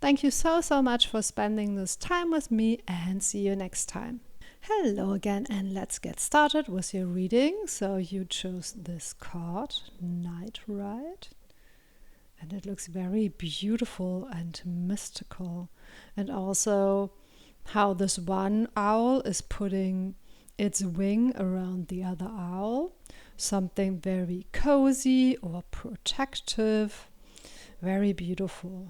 Thank you so much for spending this time with me, and see you next time. Hello again, and let's get started with your reading. So you chose this card, Night Ride, and it looks very beautiful and mystical, and also how this one owl is putting its wing around the other owl. Something very cozy or protective. Very beautiful.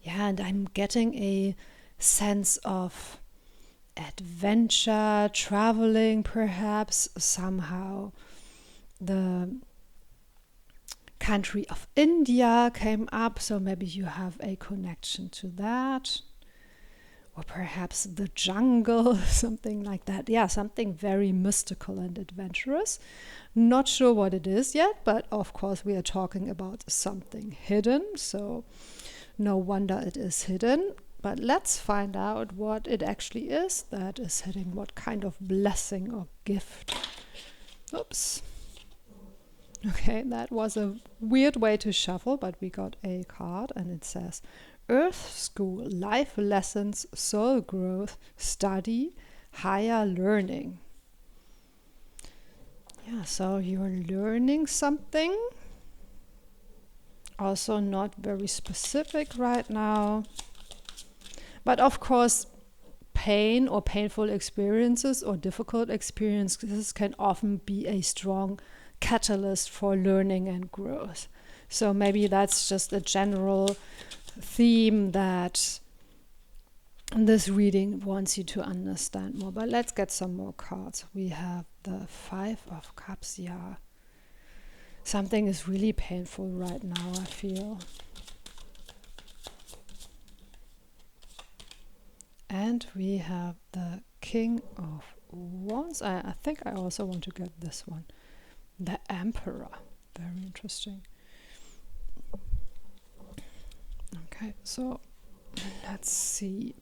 Yeah, and I'm getting a sense of adventure, traveling perhaps somehow. The country of India came up, so maybe you have a connection to that. Or perhaps the jungle, something like that. Yeah, something very mystical and adventurous. Not sure what it is yet, but of course we are talking about something hidden, so no wonder it is hidden. But let's find out what it actually is that is hidden, what kind of blessing or gift. Oops. Okay, that was a weird way to shuffle, but we got a card and it says Earth School, Life Lessons, Soul Growth, Study, Higher Learning. Yeah, so you're learning something. Also not very specific right now. But of course, pain or painful experiences or difficult experiences can often be a strong catalyst for learning and growth. So maybe that's just a general theme that this reading wants you to understand more. But let's get some more cards. We have the 5 of Cups. Yeah, something is really painful right now, I feel. And we have the King of Wands. I think I also want to get this one. The Emperor. Very interesting. Okay, so let's see.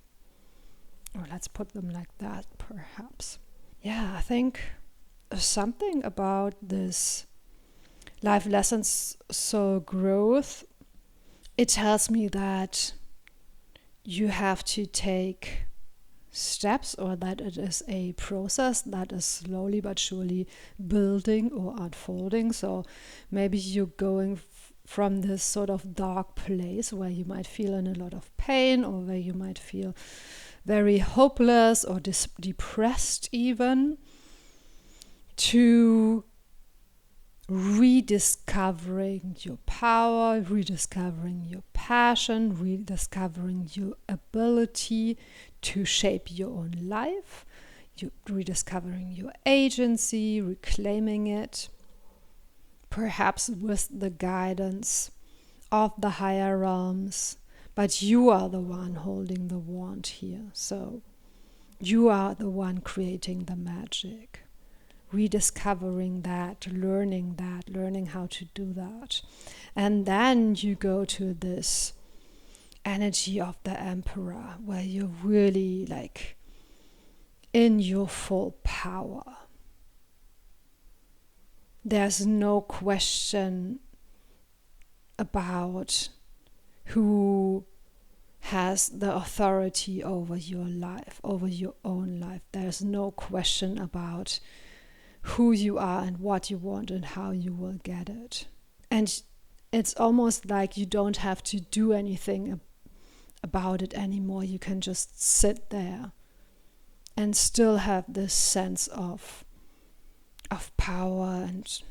Or let's put them like that, perhaps. Yeah, I think something about this life lessons, so growth, it tells me that you have to take steps, or that it is a process that is slowly but surely building or unfolding. So maybe you're going from this sort of dark place where you might feel in a lot of pain, or where you might feel very hopeless or depressed even, to rediscovering your power, rediscovering your passion, rediscovering your ability to shape your own life, rediscovering your agency, reclaiming it, perhaps with the guidance of the higher realms. But you are the one holding the wand here, so you are the one creating the magic. Rediscovering that, learning how to do that. And then you go to this energy of the Emperor, where you're really like in your full power. There's no question about who has the authority over your life, over your own life. There's no question about who you are and what you want and how you will get it. And it's almost like you don't have to do anything about it anymore. You can just sit there and still have this sense of power and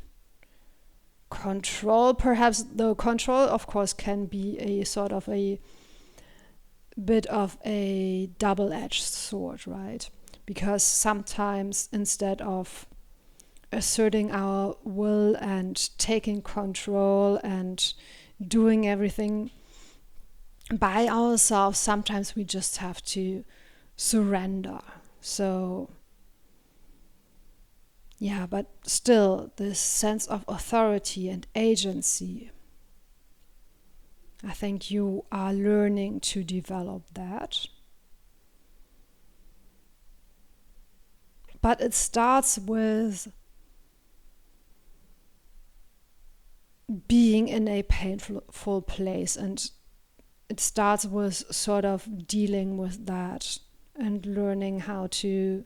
control. Perhaps the control, of course, can be a sort of a bit of a double-edged sword, right? Because sometimes instead of asserting our will and taking control and doing everything by ourselves, sometimes we just have to surrender. So yeah, but still this sense of authority and agency, I think you are learning to develop that. But it starts with being in a painful place, and it starts with sort of dealing with that and learning how to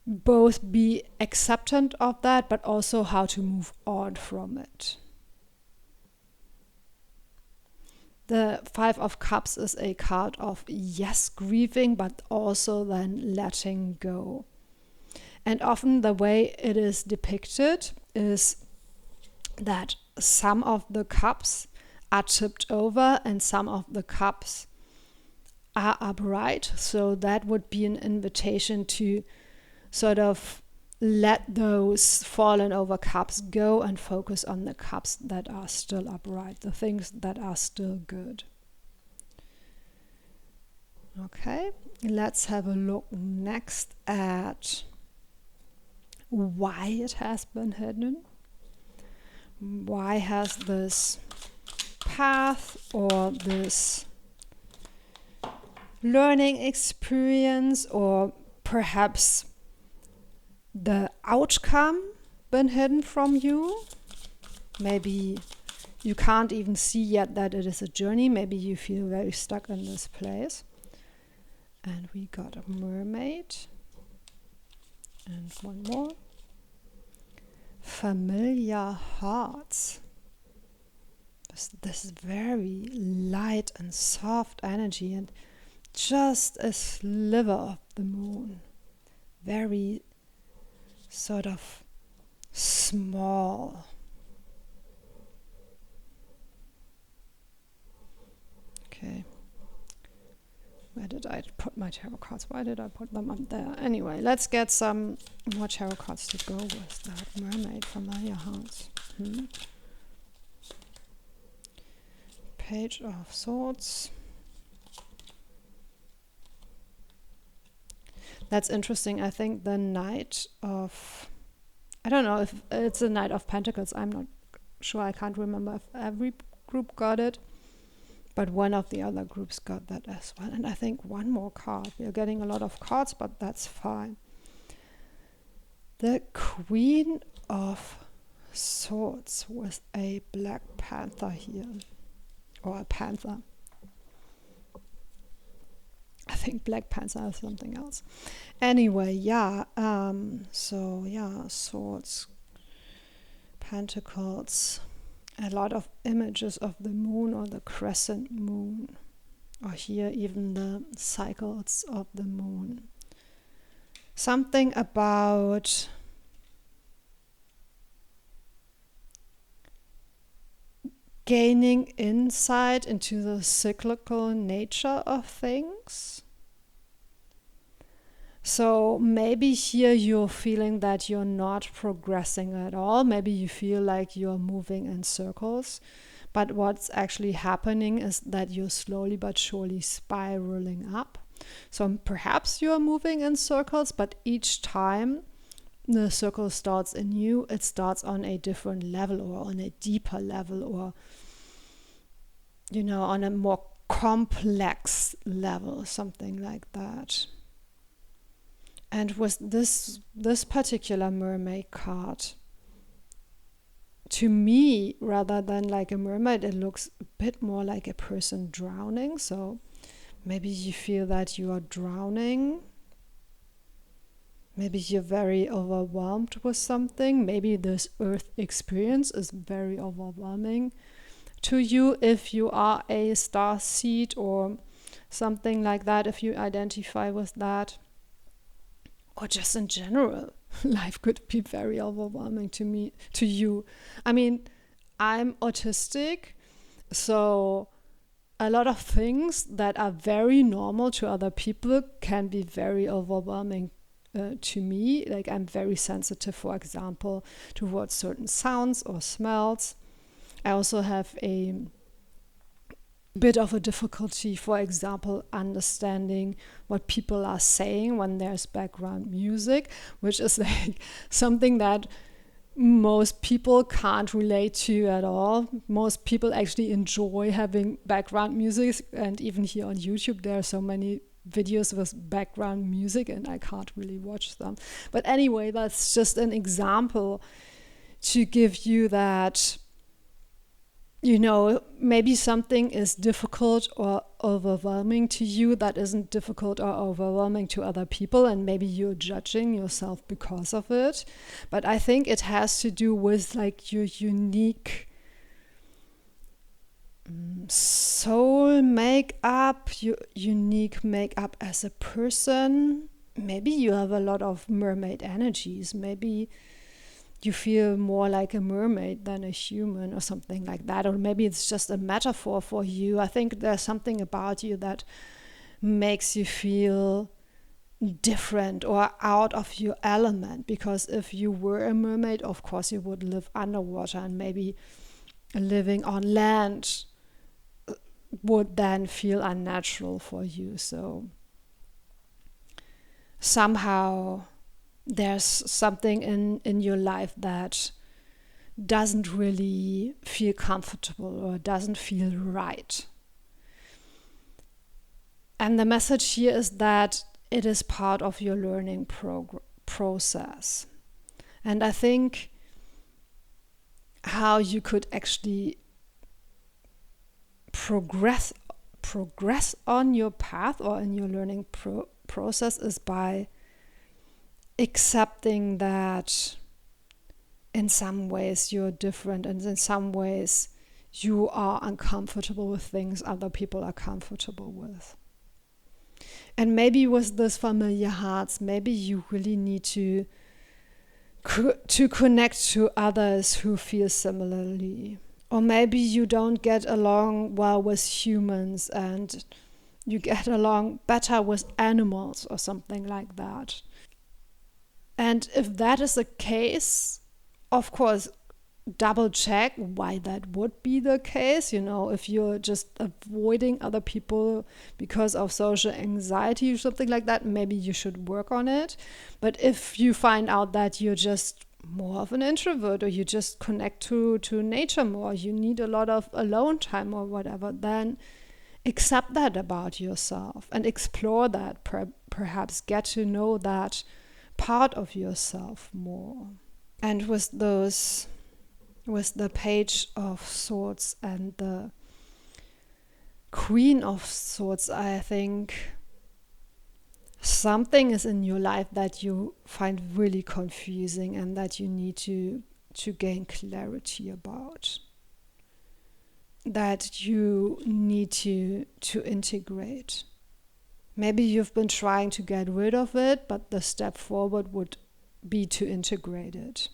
both be acceptant of that, but also how to move on from it. The Five of Cups is a card of, yes, grieving, but also then letting go. And often the way it is depicted is that some of the cups are tipped over and some of the cups are upright. So that would be an invitation to sort of let those fallen over cups go and focus on the cups that are still upright, the things that are still good. Okay, let's have a look next at why it has been hidden. Why has this path or this learning experience or perhaps the outcome been hidden from you? Maybe you can't even see yet that it is a journey. Maybe you feel very stuck in this place. And we got a mermaid. And one more. Familiar hearts. This very light and soft energy and just a sliver of the moon. Very sort of small. Okay. Where did I put my tarot cards? Why did I put them up there? Anyway, let's get some more tarot cards to go with that mermaid. Familiar hearts. Page of Swords. That's interesting. I think the Knight of... I don't know if it's a Knight of Pentacles. I'm not sure. I can't remember if every group got it. But one of the other groups got that as well. And I think one more card. We are getting a lot of cards, but that's fine. The Queen of Swords with a Black Panther here. Or a panther. I think Black Panther is something else. Anyway, yeah. Swords, Pentacles. A lot of images of the moon or the crescent moon. Or here even the cycles of the moon. Something about gaining insight into the cyclical nature of things. So maybe here you're feeling that you're not progressing at all. Maybe you feel like you're moving in circles. But what's actually happening is that you're slowly but surely spiraling up. So perhaps you're moving in circles, but each time the circle starts anew, it starts on a different level or on a deeper level or, on a more complex level, something like that. And with this particular mermaid card, to me, rather than like a mermaid, it looks a bit more like a person drowning. So maybe you feel that you are drowning. Maybe you're very overwhelmed with something. Maybe this earth experience is very overwhelming to you if you are a starseed or something like that, if you identify with that. Or just in general, life could be very overwhelming to you. I mean, I'm autistic, so a lot of things that are very normal to other people can be very overwhelming to me. Like I'm very sensitive, for example, towards certain sounds or smells. I also have a bit of a difficulty, for example, understanding what people are saying when there's background music, which is like something that most people can't relate to at all. Most people actually enjoy having background music, and even here on YouTube there are so many videos with background music and I can't really watch them. But anyway, that's just an example to give you that maybe something is difficult or overwhelming to you that isn't difficult or overwhelming to other people, and maybe you're judging yourself because of it. But I think it has to do with like your unique soul makeup, your unique makeup as a person. Maybe you have a lot of mermaid energies. Maybe you feel more like a mermaid than a human or something like that. Or maybe it's just a metaphor for you. I think there's something about you that makes you feel different or out of your element, because if you were a mermaid, of course you would live underwater, and maybe living on land would then feel unnatural for you. So somehow there's something in your life that doesn't really feel comfortable or doesn't feel right. And the message here is that it is part of your learning process. And I think how you could actually progress on your path or in your learning process is by accepting that in some ways you're different, and in some ways you are uncomfortable with things other people are comfortable with. And maybe with this familiar hearts, maybe you really need to connect to others who feel similarly. Or maybe you don't get along well with humans and you get along better with animals or something like that. And if that is the case, of course, double check why that would be the case. If you're just avoiding other people because of social anxiety or something like that, maybe you should work on it. But if you find out that you're just more of an introvert, or you just connect to nature more, you need a lot of alone time or whatever, then accept that about yourself and explore that, perhaps get to know that part of yourself more. And with the Page of Swords and the Queen of Swords, I think something is in your life that you find really confusing and that you need to gain clarity about, that you need to integrate. Maybe you've been trying to get rid of it, but the step forward would be to integrate it,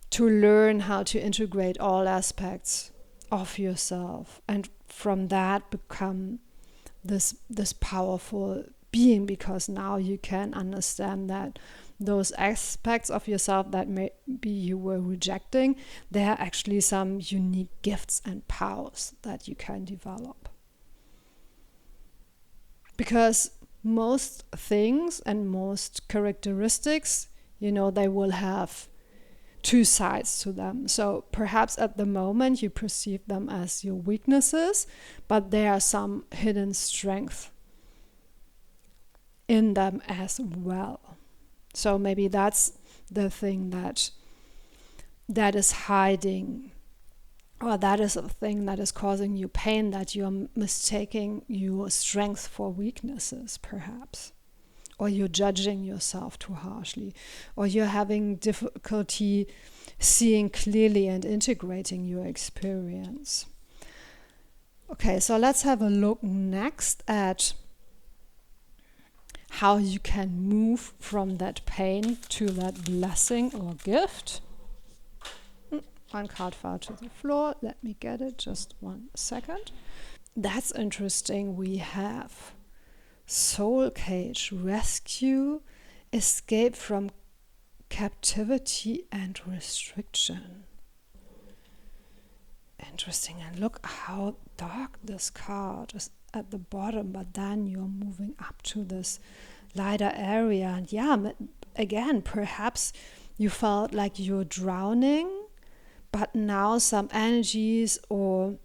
to learn how to integrate all aspects of yourself, and from that become this powerful being, because now you can understand that those aspects of yourself that maybe you were rejecting, there are actually some unique gifts and powers that you can develop. Because most things and most characteristics, they will have two sides to them. So perhaps at the moment you perceive them as your weaknesses, but there are some hidden strength in them as well. So maybe that's the thing that is hiding, or that is a thing that is causing you pain, that you're mistaking your strength for weaknesses, perhaps. Or you're judging yourself too harshly, or you're having difficulty seeing clearly and integrating your experience. Okay, so let's have a look next at how you can move from that pain to that blessing or gift. One card fell to the floor. Let me get it, just 1 second. That's interesting. We have Soul Cage, rescue, escape from captivity and restriction. Interesting. And look how dark this card is at the bottom, but then you're moving up to this lighter area. And yeah, again, perhaps you felt like you're drowning, but now some energies, or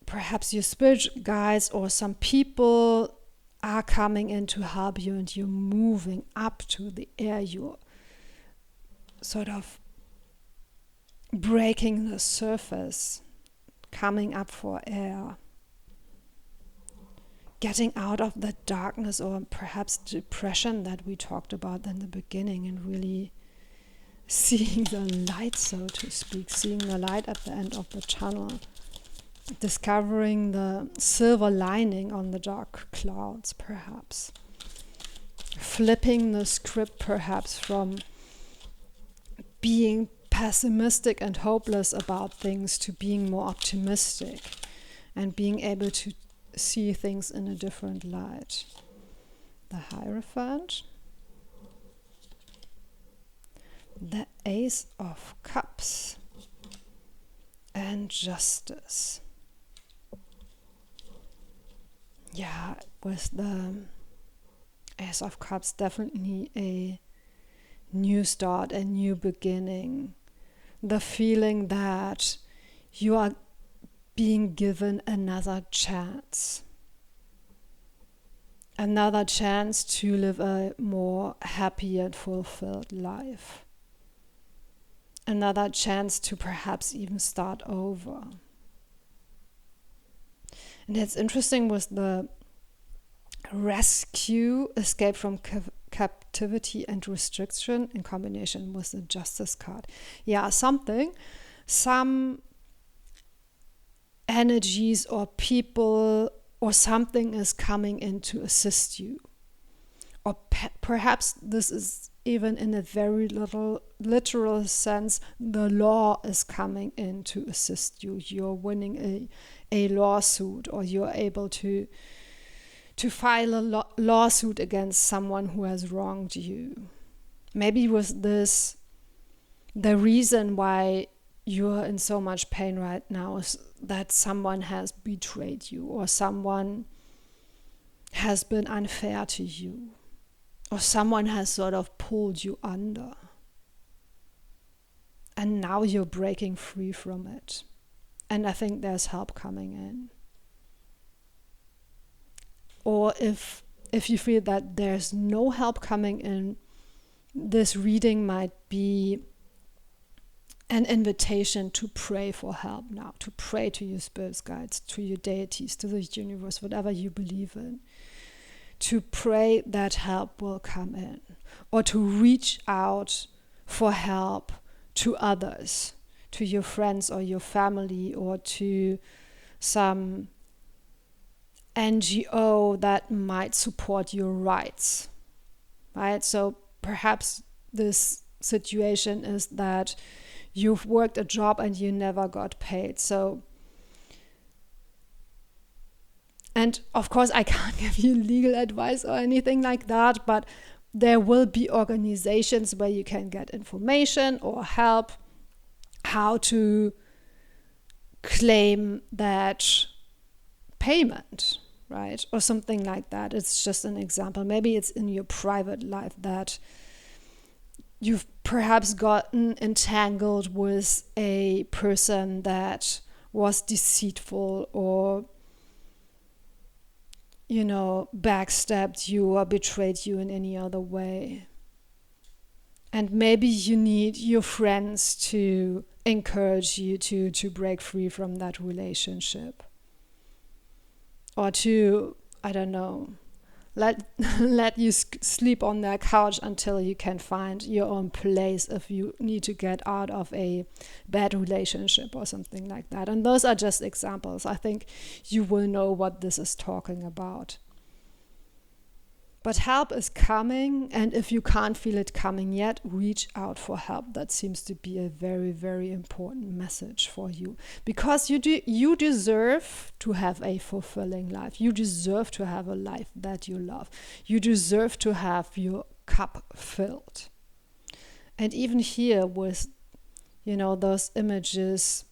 perhaps your spiritual guides or some people are coming in to help you, and you're moving up to the air. You're sort of breaking the surface, coming up for air, getting out of the darkness or perhaps depression that we talked about in the beginning, and really seeing the light, so to speak, seeing the light at the end of the tunnel, discovering the silver lining on the dark clouds, perhaps. Flipping the script, perhaps, from being pessimistic and hopeless about things to being more optimistic and being able to see things in a different light. The Hierophant, the Ace of Cups, and Justice. Yeah, with the Ace of Cups, definitely a new start, a new beginning. The feeling that you are being given another chance. Another chance to live a more happy and fulfilled life. Another chance to perhaps even start over. And it's interesting with the Rescue, escape from captivity and restriction in combination with the Justice card. Yeah, some energies or people or something is coming in to assist you. Or perhaps this is even in a very literal sense, the law is coming in to assist you. You're winning a lawsuit, or you're able to file a lawsuit against someone who has wronged you. Maybe with this, the reason why you're in so much pain right now is that someone has betrayed you, or someone has been unfair to you, or someone has sort of pulled you under. And now you're breaking free from it. And I think there's help coming in. Or if you feel that there's no help coming in, this reading might be an invitation to pray for help now, to pray to your spirit guides, to your deities, to the universe, whatever you believe in, to pray that help will come in, or to reach out for help to others, to your friends or your family, or to some NGO that might support your rights, right? So perhaps this situation is that you've worked a job and you never got paid. So, and of course I can't give you legal advice or anything like that, but there will be organizations where you can get information or help how to claim that payment, right? Or something like that. It's just an example. Maybe it's in your private life that you've perhaps gotten entangled with a person that was deceitful, or backstabbed you or betrayed you in any other way. And maybe you need your friends to encourage you to break free from that relationship. Or to, I don't know, let you sleep on their couch until you can find your own place if you need to get out of a bad relationship or something like that. And those are just examples. I think you will know what this is talking about. But help is coming, and if you can't feel it coming yet, reach out for help. That seems to be a very, very important message for you, because you deserve to have a fulfilling life. You deserve to have a life that you love. You deserve to have your cup filled. And even here with, those images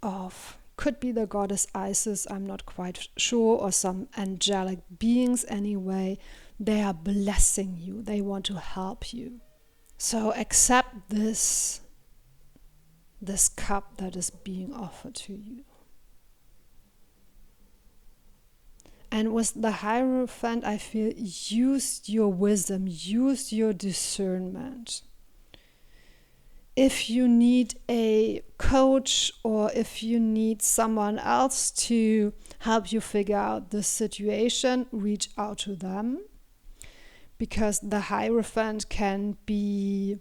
of, could be the goddess Isis, I'm not quite sure, or some angelic beings anyway. They are blessing you. They want to help you. So accept this cup that is being offered to you. And with the Hierophant, I feel, use your wisdom, use your discernment. If you need a coach, or if you need someone else to help you figure out the situation, reach out to them. Because the Hierophant can be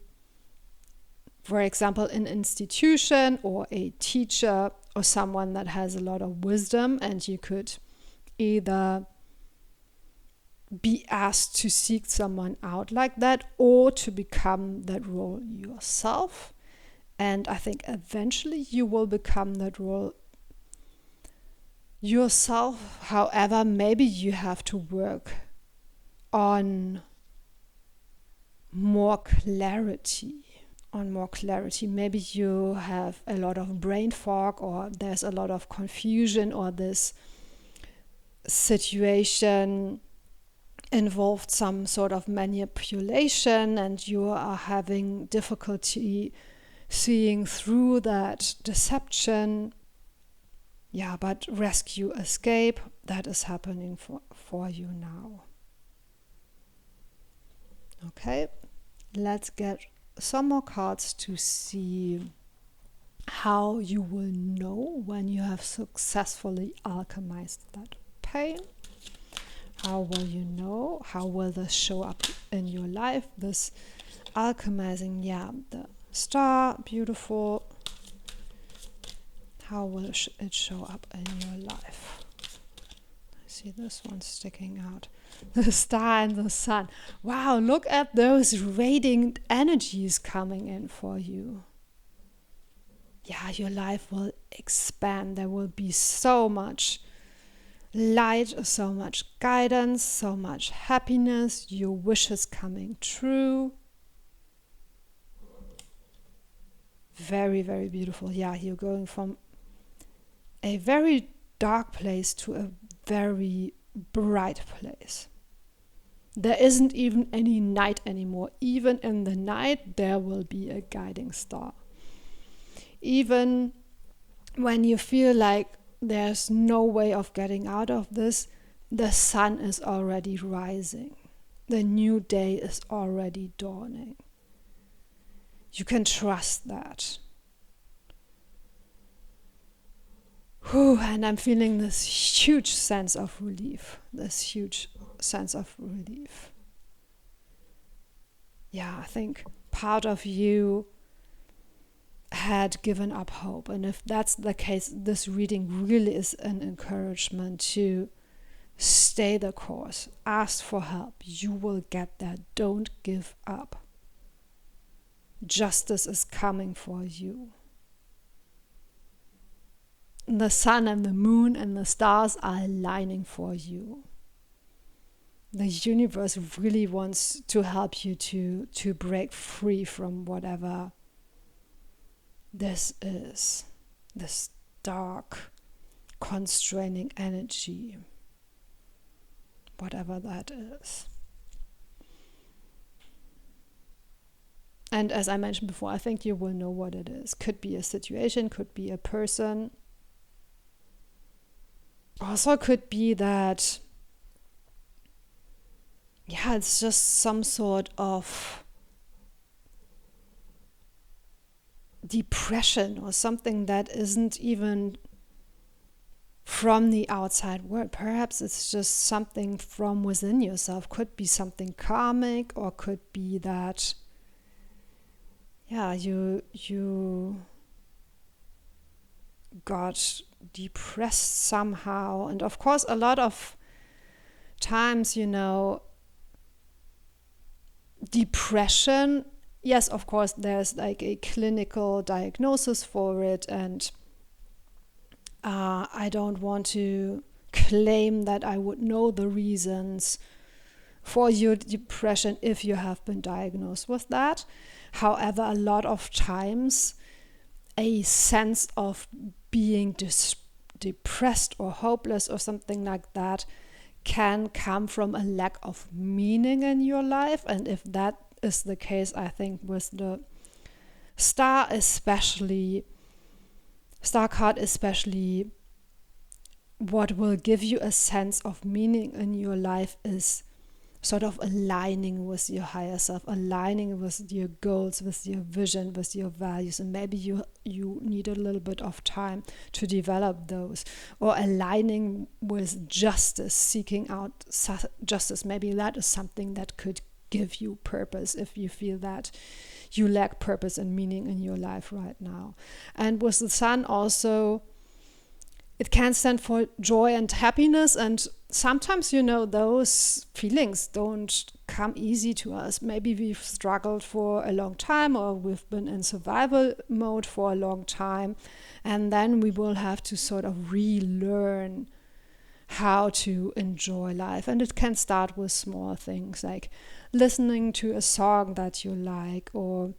for example, an institution or a teacher or someone that has a lot of wisdom, and you could either be asked to seek someone out like that or to become that role yourself. And I think eventually you will become that role yourself. However, maybe you have to work on more clarity. Maybe you have a lot of brain fog, or there's a lot of confusion, or this situation involved some sort of manipulation and you are having difficulty seeing through that deception. Yeah, but rescue, escape, that is happening for you now. Okay, let's get some more cards to see how you will know when you have successfully alchemized that pain. How will you know? How will this show up in your life? This alchemizing, the star, beautiful. How will it show up in your life? I see this one sticking out. The star and the sun. Wow, look at those radiant energies coming in for you. Yeah, your life will expand. There will be so much light, so much guidance, so much happiness, your wishes coming true. Very, very beautiful. Yeah, you're going from a very dark place to a very bright place. There isn't even any night anymore. Even in the night, there will be a guiding star. Even when you feel like there's no way of getting out of this, the sun is already rising. The new day is already dawning. You can trust that. And I'm feeling this huge sense of relief. Yeah, I think part of you had given up hope. And if that's the case, this reading really is an encouragement to stay the course. Ask for help. You will get that. Don't give up. Justice is coming for you. The sun and the moon and the stars are aligning for you. The universe really wants to help you to break free from whatever this is, this dark, constraining energy, whatever that is. And as I mentioned before, I think you will know what it is. Could be a situation, could be a person. Also could be that, it's just some sort of depression or something that isn't even from the outside world. Perhaps it's just something from within yourself. Could be something karmic, or could be that you got depressed somehow. And of course, a lot of times, depression, yes, of course, there's like a clinical diagnosis for it, and I don't want to claim that I would know the reasons for your depression if you have been diagnosed with that. However, a lot of times a sense of being depressed or hopeless or something like that can come from a lack of meaning in your life. And if that is the case, I think with the star card especially, what will give you a sense of meaning in your life is sort of aligning with your higher self, aligning with your goals, with your vision, with your values. And maybe you need a little bit of time to develop those, or aligning with justice, seeking out justice. Maybe that is something that could give you purpose, if you feel that you lack purpose and meaning in your life right now. And with the sun also, it can stand for joy and happiness. And sometimes, those feelings don't come easy to us. Maybe we've struggled for a long time, or we've been in survival mode for a long time. And then we will have to sort of relearn how to enjoy life. And it can start with small things like listening to a song that you like, or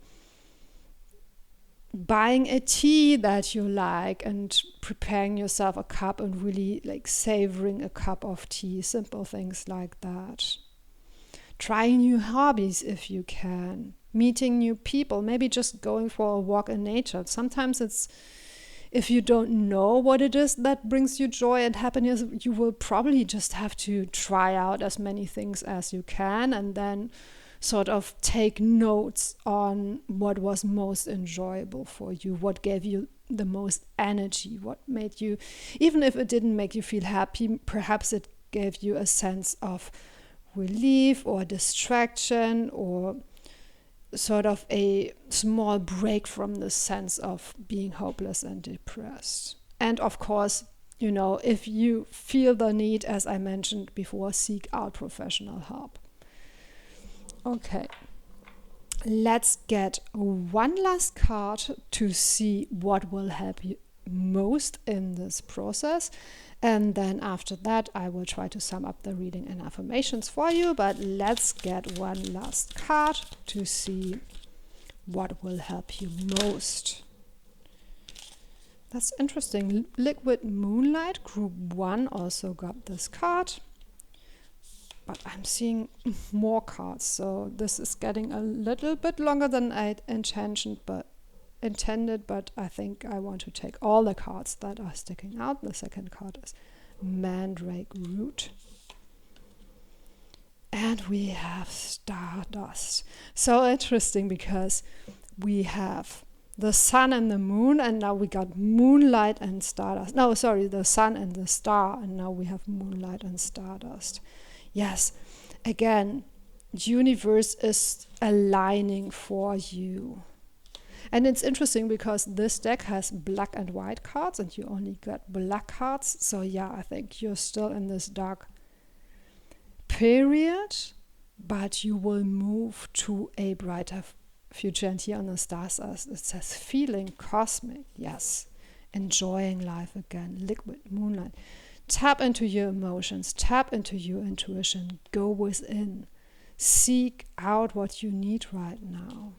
buying a tea that you like and preparing yourself a cup and really like savoring a cup of tea, simple things like that. Trying new hobbies if you can, meeting new people, maybe just going for a walk in nature. Sometimes it's, if you don't know what it is that brings you joy and happiness, you will probably just have to try out as many things as you can, and then sort of take notes on what was most enjoyable for you, what gave you the most energy, what made you, even if it didn't make you feel happy, perhaps it gave you a sense of relief or distraction, or sort of a small break from the sense of being hopeless and depressed. And of course, if you feel the need, as I mentioned before, seek out professional help. Okay, let's get one last card to see what will help you most in this process. And then after that, I will try to sum up the reading and affirmations for you. But let's get one last card to see what will help you most. That's interesting. Liquid Moonlight, Group 1 also got this card. But I'm seeing more cards, so this is getting a little bit longer than I intended, but I think I want to take all the cards that are sticking out. The second card is Mandrake Root. And we have Stardust. So interesting, because we have the sun and the moon, and now we got moonlight and stardust. No, sorry, the sun and the star, and now we have moonlight and stardust. Yes, again, universe is aligning for you. And it's interesting because this deck has black and white cards, and you only get black cards. So yeah, I think you're still in this dark period, but you will move to a brighter future. And here on the stars, it says feeling cosmic. Yes, enjoying life again. Liquid Moonlight. Tap into your emotions, tap into your intuition, go within, seek out what you need right now.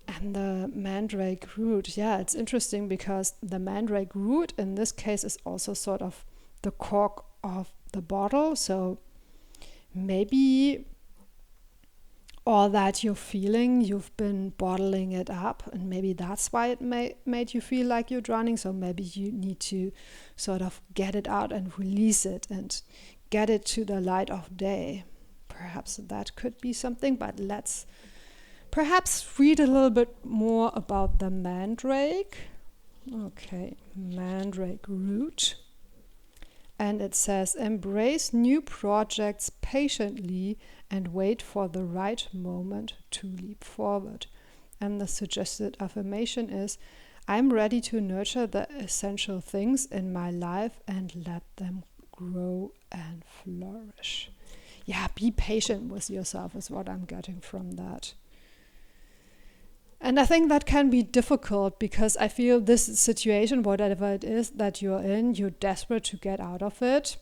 And the Mandrake Root, yeah, it's interesting because the Mandrake Root in this case is also sort of the cork of the bottle. So maybe all that you're feeling, you've been bottling it up, and maybe that's why it made you feel like you're drowning. So maybe you need to sort of get it out and release it and get it to the light of day. Perhaps that could be something, but let's perhaps read a little bit more about the Mandrake. Okay, Mandrake Root. And it says, embrace new projects patiently and wait for the right moment to leap forward. And the suggested affirmation is, I'm ready to nurture the essential things in my life and let them grow and flourish. Yeah, be patient with yourself is what I'm getting from that. And I think that can be difficult because I feel this situation, whatever it is that you're in, you're desperate to get out of it.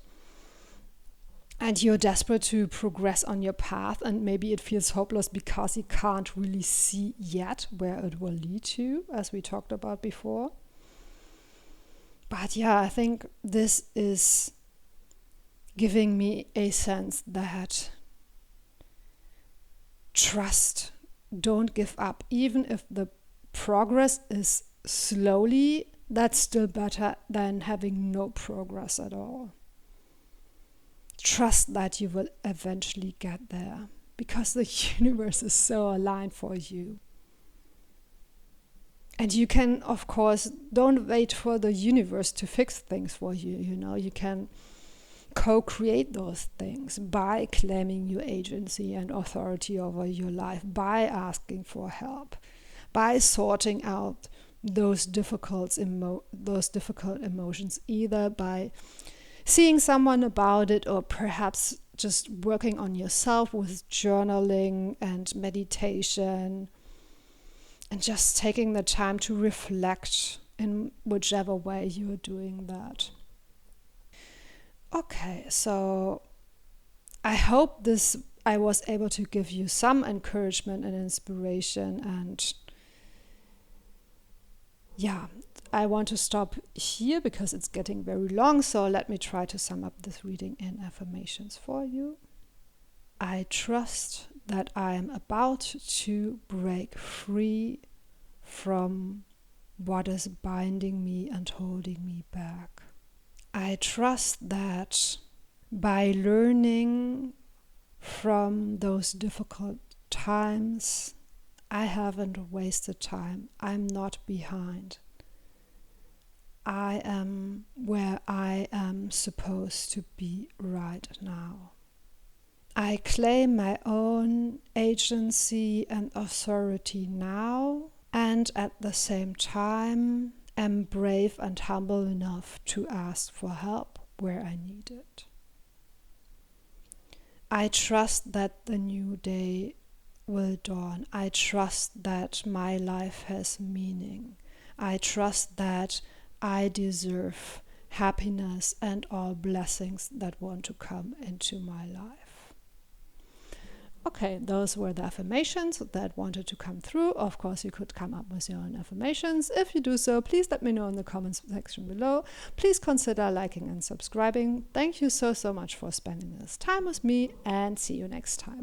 And you're desperate to progress on your path. And maybe it feels hopeless because you can't really see yet where it will lead to, as we talked about before. But yeah, I think this is giving me a sense that trust. Don't give up. Even if the progress is slowly, that's still better than having no progress at all. Trust that you will eventually get there because the universe is so aligned for you. And you can, of course, don't wait for the universe to fix things for you. You can co-create those things by claiming your agency and authority over your life, by asking for help, by sorting out those difficult emotions, either by seeing someone about it or perhaps just working on yourself with journaling and meditation and just taking the time to reflect in whichever way you're doing that. Okay, so I hope I was able to give you some encouragement and inspiration, and yeah, I want to stop here because it's getting very long, so let me try to sum up this reading in affirmations for you. I trust that I am about to break free from what is binding me and holding me back. I trust that by learning from those difficult times, I haven't wasted time. I'm not behind. I am where I am supposed to be right now. I claim my own agency and authority now, and at the same time am brave and humble enough to ask for help where I need it. I trust that the new day will dawn. I trust that my life has meaning. I trust that I deserve happiness and all blessings that want to come into my life. Okay, those were the affirmations that wanted to come through. Of course, you could come up with your own affirmations. If you do so, please let me know in the comments section below. Please consider liking and subscribing. Thank you so much for spending this time with me, and see you next time.